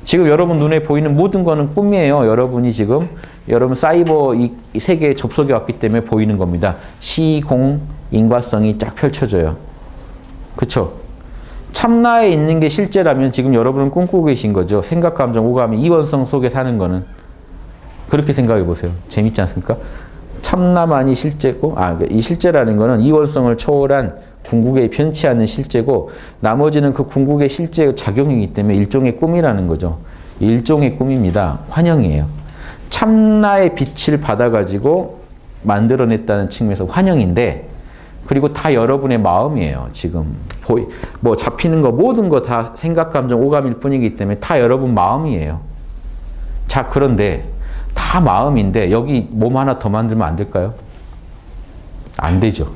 지금 여러분 눈에 보이는 모든 거는 꿈이에요. 여러분이 지금 여러분 사이버 이 세계에 접속해 왔기 때문에 보이는 겁니다. 시공 인과성이 쫙 펼쳐져요. 그렇죠? 참나에 있는 게 실제라면 지금 여러분은 꿈꾸고 계신 거죠. 생각, 감정, 오감이 이원성 속에 사는 거는. 그렇게 생각해 보세요. 재밌지 않습니까? 참나만이 실제고, 이 실제라는 거는 이원성을 초월한 궁극의 변치 않는 실제고, 나머지는 그 궁극의 실제의 작용이기 때문에 일종의 꿈이라는 거죠. 일종의 꿈입니다. 환영이에요. 참나의 빛을 받아가지고 만들어냈다는 측면에서 환영인데, 그리고 다 여러분의 마음이에요. 지금 뭐 잡히는 거 모든 거 다 생각, 감정, 오감일 뿐이기 때문에 다 여러분 마음이에요. 자, 그런데 다 마음인데 여기 몸 하나 더 만들면 안 될까요? 안 되죠.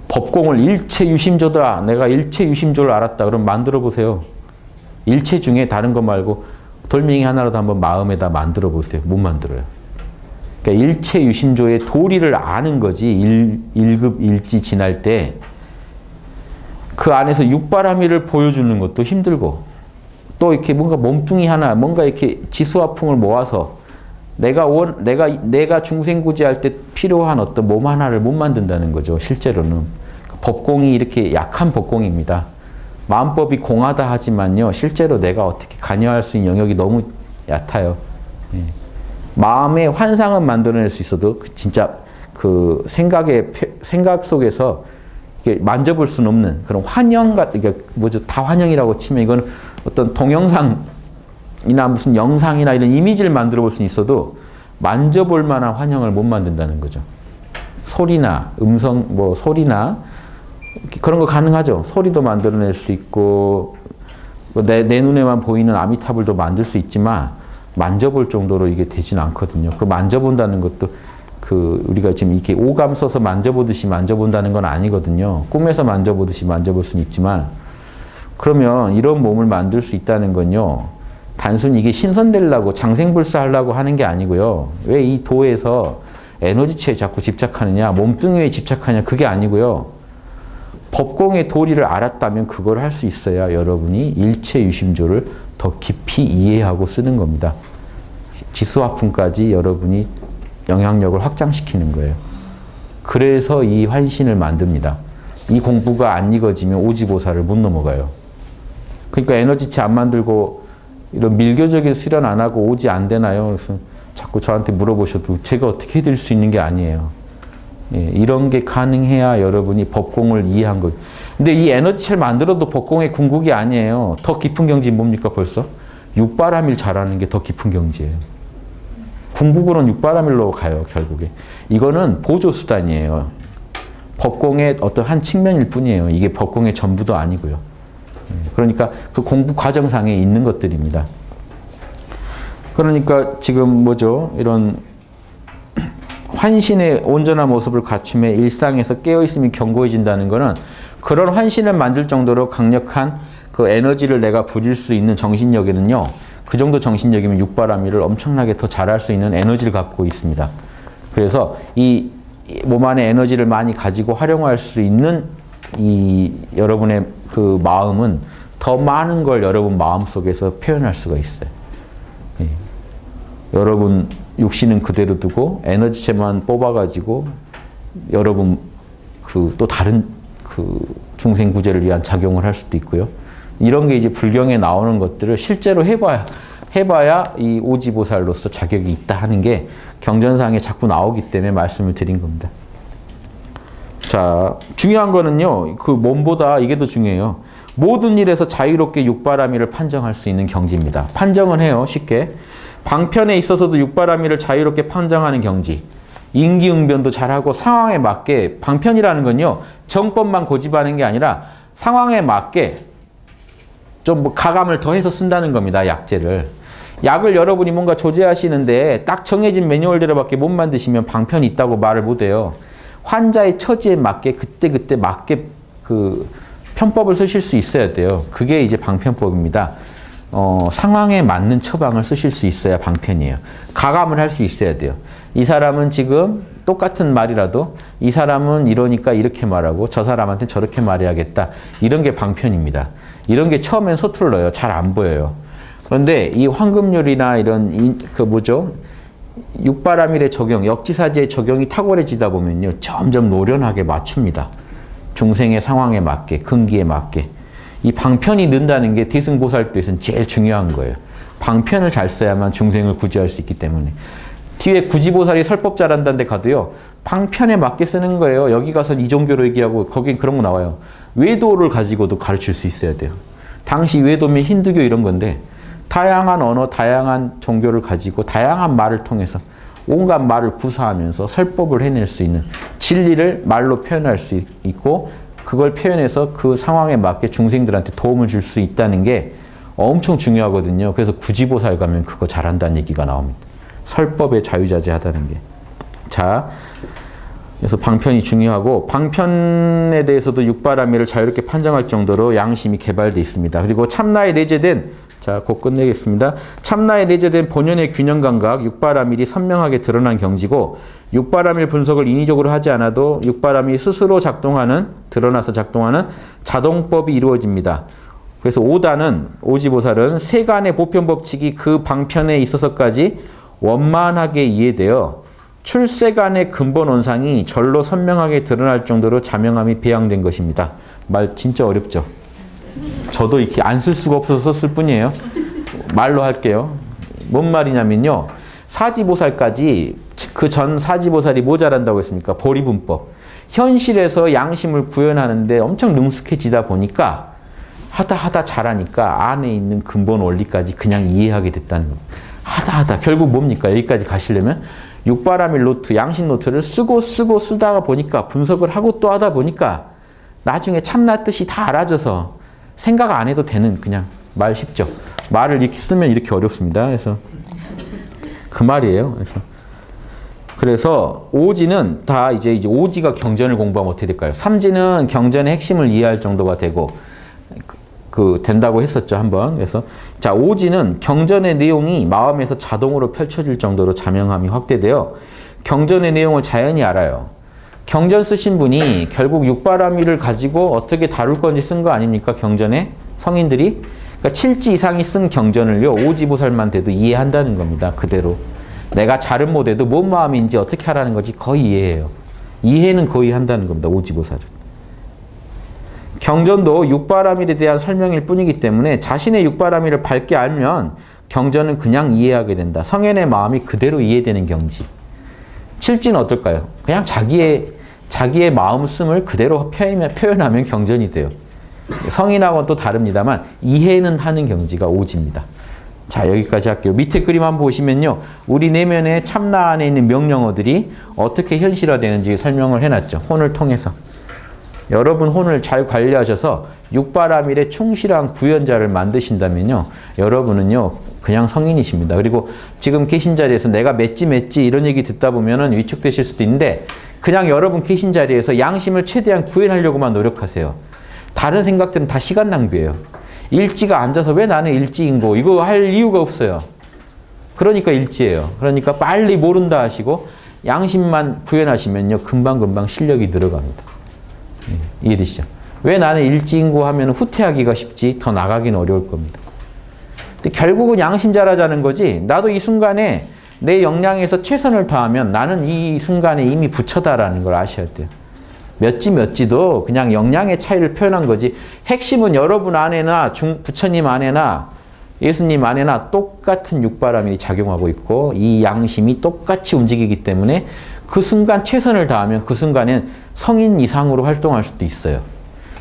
법공을 일체 유심조다. 내가 일체 유심조를 알았다. 그럼 만들어 보세요. 일체 중에 다른 거 말고 돌멩이 하나라도 한번 마음에다 만들어 보세요. 못 만들어요. 그러니까 일체 유심조의 도리를 아는 거지. 일급 일지 지날 때 그 안에서 육바라밀을 보여주는 것도 힘들고, 또 이렇게 뭔가 몸뚱이 하나, 뭔가 이렇게 지수화풍을 모아서 내가 중생구제할 때 필요한 어떤 몸 하나를 못 만든다는 거죠. 실제로는 법공이 이렇게 약한 법공입니다. 마음법이 공하다 하지만요, 실제로 내가 어떻게 관여할 수 있는 영역이 너무 얕아요. 예. 마음의 환상은 만들어낼 수 있어도 진짜 그 생각 속에서 이렇게 만져볼 수는 없는 그런 환영 같은, 그러니까 뭐죠? 다 환영이라고 치면 이건 어떤 동영상이나 무슨 영상이나 이런 이미지를 만들어 볼 수는 있어도 만져볼 만한 환영을 못 만든다는 거죠. 소리나 음성, 뭐 소리나 그런 거 가능하죠. 소리도 만들어낼 수 있고 내 눈에만 보이는 아미타불도 만들 수 있지만 만져볼 정도로 이게 되지는 않거든요. 그 만져본다는 것도 우리가 지금 이렇게 오감 써서 만져보듯이 만져본다는 건 아니거든요. 꿈에서 만져보듯이 만져볼 수는 있지만, 그러면 이런 몸을 만들 수 있다는 건요, 단순히 이게 신선되려고 장생불사하려고 하는 게 아니고요. 왜 이 도에서 에너지체에 자꾸 집착하느냐, 몸뚱이에 집착하느냐, 그게 아니고요. 법공의 도리를 알았다면 그걸 할 수 있어야 여러분이 일체 유심조를 더 깊이 이해하고 쓰는 겁니다. 지수화풍까지 여러분이 영향력을 확장시키는 거예요. 그래서 이 환신을 만듭니다. 이 공부가 안 익어지면 오지보살을 못 넘어가요. 그러니까 에너지체 안 만들고 이런 밀교적인 수련 안 하고 오지 안 되나요? 그래서 자꾸 저한테 물어보셔도 제가 어떻게 해드릴 수 있는 게 아니에요. 예, 이런 게 가능해야 여러분이 법공을 이해한 거예요. 근데 이 에너지체를 만들어도 법공의 궁극이 아니에요. 더 깊은 경지 뭡니까 벌써? 육바라밀 잘하는 게 더 깊은 경지예요. 궁극으로는 육바라밀로 가요, 결국에. 이거는 보조수단이에요. 법공의 어떤 한 측면일 뿐이에요. 이게 법공의 전부도 아니고요. 그러니까 그 공부 과정상에 있는 것들입니다. 그러니까 지금 뭐죠? 이런 환신의 온전한 모습을 갖춤에 일상에서 깨어있음이 견고해진다는 것은 그런 환신을 만들 정도로 강력한 그 에너지를 내가 부릴 수 있는 정신력에는요, 그 정도 정신력이면 육바라밀을 엄청나게 더 잘할 수 있는 에너지를 갖고 있습니다. 그래서 이 몸 안에 에너지를 많이 가지고 활용할 수 있는 이 여러분의 그 마음은 더 많은 걸 여러분 마음속에서 표현할 수가 있어요. 예. 여러분 육신은 그대로 두고 에너지체만 뽑아가지고 여러분 또 다른 중생 구제를 위한 작용을 할 수도 있고요. 이런 게 이제 불경에 나오는 것들을 실제로 해봐야 이 오지보살로서 자격이 있다 하는 게 경전상에 자꾸 나오기 때문에 말씀을 드린 겁니다. 자, 중요한 거는요, 그 몸보다 이게 더 중요해요. 모든 일에서 자유롭게 육바라밀을 판정할 수 있는 경지입니다. 판정은 해요, 쉽게. 방편에 있어서도 육바라밀을 자유롭게 판정하는 경지. 인기응변도 잘하고 상황에 맞게, 방편이라는 건요, 정법만 고집하는 게 아니라 상황에 맞게 좀 뭐 가감을 더해서 쓴다는 겁니다, 약재를. 약을 여러분이 뭔가 조제하시는데 딱 정해진 매뉴얼대로밖에 못 만드시면 방편이 있다고 말을 못 해요. 환자의 처지에 맞게 그때그때 맞게 그 편법을 쓰실 수 있어야 돼요. 그게 이제 방편법입니다. 상황에 맞는 처방을 쓰실 수 있어야 방편이에요. 가감을 할 수 있어야 돼요. 이 사람은 지금 똑같은 말이라도 이 사람은 이러니까 이렇게 말하고 저 사람한테 저렇게 말해야겠다. 이런 게 방편입니다. 이런 게 처음엔 서툴러요. 잘 안 보여요. 그런데 이 황금률이나 이런 육바라밀의 적용, 역지사지의 적용이 탁월해지다 보면요. 점점 노련하게 맞춥니다. 중생의 상황에 맞게, 근기에 맞게. 이 방편이 는다는 게 대승보살도에서는 제일 중요한 거예요. 방편을 잘 써야만 중생을 구제할 수 있기 때문에. 뒤에 구지보살이 설법 잘한다는 데 가도요. 방편에 맞게 쓰는 거예요. 여기 가서 이종교로 얘기하고 거긴 그런 거 나와요. 외도를 가지고도 가르칠 수 있어야 돼요. 당시 외도면 힌두교 이런 건데 다양한 언어, 다양한 종교를 가지고 다양한 말을 통해서 온갖 말을 구사하면서 설법을 해낼 수 있는 진리를 말로 표현할 수 있고 그걸 표현해서 그 상황에 맞게 중생들한테 도움을 줄 수 있다는 게 엄청 중요하거든요. 그래서 구지보살 가면 그거 잘한다는 얘기가 나옵니다. 설법에 자유자재하다는 게. 자, 그래서 방편이 중요하고 방편에 대해서도 육바라밀을 자유롭게 판정할 정도로 양심이 개발되어 있습니다. 그리고 참나에 내재된, 자, 곧 끝내겠습니다. 참나에 내재된 본연의 균형감각, 육바라밀이 선명하게 드러난 경지고 육바라밀 분석을 인위적으로 하지 않아도 육바라밀이 스스로 드러나서 작동하는 자동법이 이루어집니다. 그래서 오지보살은 세간의 보편법칙이 그 방편에 있어서까지 원만하게 이해되어 출세간의 근본 원상이 절로 선명하게 드러날 정도로 자명함이 배양된 것입니다. 말 진짜 어렵죠? 저도 이렇게 안 쓸 수가 없어서 썼을 뿐이에요. 말로 할게요. 뭔 말이냐면요. 사지보살까지 그 전 사지보살이 뭐 잘한다고 했습니까? 보리분법. 현실에서 양심을 구현하는데 엄청 능숙해지다 보니까 하다 잘하니까 안에 있는 근본 원리까지 그냥 이해하게 됐다는 거예요. 하다 결국 뭡니까? 여기까지 가시려면 육바라밀 노트, 양심 노트를 쓰다가 보니까 분석을 하고 또 하다 보니까 나중에 참나 뜻이 다 알아져서 생각 안 해도 되는, 그냥 말 쉽죠. 말을 이렇게 쓰면 이렇게 어렵습니다. 그래서 그 말이에요. 그래서 오지는 다 이제 오지가 경전을 공부하면 어떻게 될까요? 삼지는 경전의 핵심을 이해할 정도가 되고 된다고 했었죠, 한번. 그래서 자, 오지는 경전의 내용이 마음에서 자동으로 펼쳐질 정도로 자명함이 확대되어 경전의 내용을 자연히 알아요. 경전 쓰신 분이 결국 육바라밀을 가지고 어떻게 다룰 건지 쓴 거 아닙니까? 경전에 성인들이. 그러니까 7지 이상이 쓴 경전을요, 오지보살만 돼도 이해한다는 겁니다. 그대로. 내가 잘은 못해도 뭔 마음인지 어떻게 하라는 건지 거의 이해해요. 이해는 거의 한다는 겁니다, 오지보살은. 경전도 육바라밀에 대한 설명일 뿐이기 때문에 자신의 육바라밀을 밝게 알면 경전은 그냥 이해하게 된다. 성현의 마음이 그대로 이해되는 경지. 칠지는 어떨까요? 그냥 자기의 마음씀을 그대로 표현하면 경전이 돼요. 성인하고는 또 다릅니다만 이해는 하는 경지가 오지입니다. 자, 여기까지 할게요. 밑에 그림 한번 보시면요. 우리 내면의 참나 안에 있는 명령어들이 어떻게 현실화되는지 설명을 해놨죠. 혼을 통해서. 여러분 혼을 잘 관리하셔서 육바라밀에 충실한 구현자를 만드신다면요. 여러분은요. 그냥 성인이십니다. 그리고 지금 계신 자리에서 내가 맺지 이런 얘기 듣다 보면 위축되실 수도 있는데 그냥 여러분 계신 자리에서 양심을 최대한 구현하려고만 노력하세요. 다른 생각들은 다 시간 낭비예요. 일지가 앉아서 왜 나는 일지인고 이거 할 이유가 없어요. 그러니까 일지예요. 그러니까 빨리 모른다 하시고 양심만 구현하시면요. 금방 실력이 늘어갑니다. 이해되시죠? 왜 나는 일지인고 하면 후퇴하기가 쉽지 더 나가기는 어려울 겁니다. 근데 결국은 양심 잘하자는 거지 나도 이 순간에 내 역량에서 최선을 다하면 나는 이 순간에 이미 부처다라는 걸 아셔야 돼요. 몇지도 그냥 역량의 차이를 표현한 거지 핵심은 여러분 안에나 부처님 안에나 예수님 안에나 똑같은 육바람이 작용하고 있고 이 양심이 똑같이 움직이기 때문에 그 순간 최선을 다하면 그 순간엔 성인 이상으로 활동할 수도 있어요.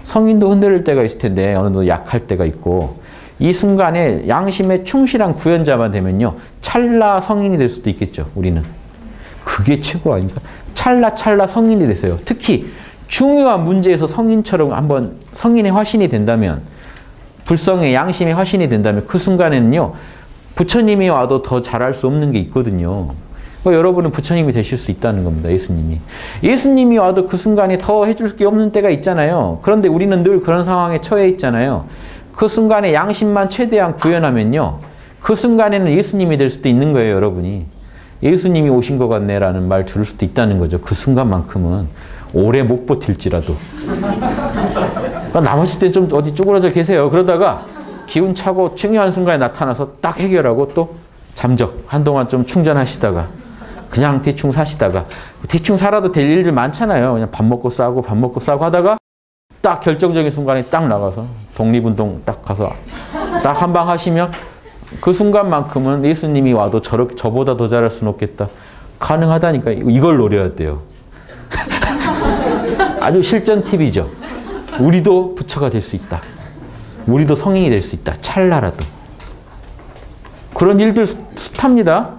성인도 흔들릴 때가 있을 텐데 어느 정도 약할 때가 있고 이 순간에 양심에 충실한 구현자만 되면요. 찰나 성인이 될 수도 있겠죠. 우리는. 그게 최고 아닙니까? 찰나 성인이 됐어요. 특히 중요한 문제에서 성인처럼 한번 성인의 화신이 된다면 불성의 양심의 화신이 된다면 그 순간에는요. 부처님이 와도 더 잘할 수 없는 게 있거든요. 여러분은 부처님이 되실 수 있다는 겁니다. 예수님이. 예수님이 와도 그 순간에 더 해줄 게 없는 때가 있잖아요. 그런데 우리는 늘 그런 상황에 처해 있잖아요. 그 순간에 양심만 최대한 구현하면요. 그 순간에는 예수님이 될 수도 있는 거예요. 여러분이. 예수님이 오신 것 같네라는 말 들을 수도 있다는 거죠. 그 순간만큼은. 오래 못 버틸지라도. 그러니까 나머지 때 좀 어디 쪼그라져 계세요. 그러다가 기운 차고 중요한 순간에 나타나서 딱 해결하고 또 잠적. 한동안 좀 충전하시다가 그냥 대충 사시다가 대충 살아도 될 일들 많잖아요. 그냥 밥 먹고 싸고 하다가 딱 결정적인 순간에 딱 나가서 독립운동 딱 가서 딱 한 방 하시면 그 순간만큼은 예수님이 와도 저보다 더 잘할 수는 없겠다. 가능하다니까. 이걸 노려야 돼요. 아주 실전 팁이죠. 우리도 부처가 될 수 있다. 우리도 성인이 될 수 있다. 찰나라도. 그런 일들 숱합니다.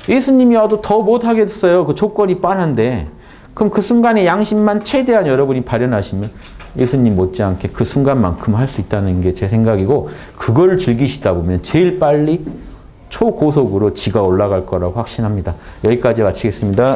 예수님이 와도 더 못하겠어요. 그 조건이 빤한데. 그럼 그 순간에 양심만 최대한 여러분이 발현하시면 예수님 못지않게 그 순간만큼 할 수 있다는 게 제 생각이고 그걸 즐기시다 보면 제일 빨리 초고속으로 지가 올라갈 거라고 확신합니다. 여기까지 마치겠습니다.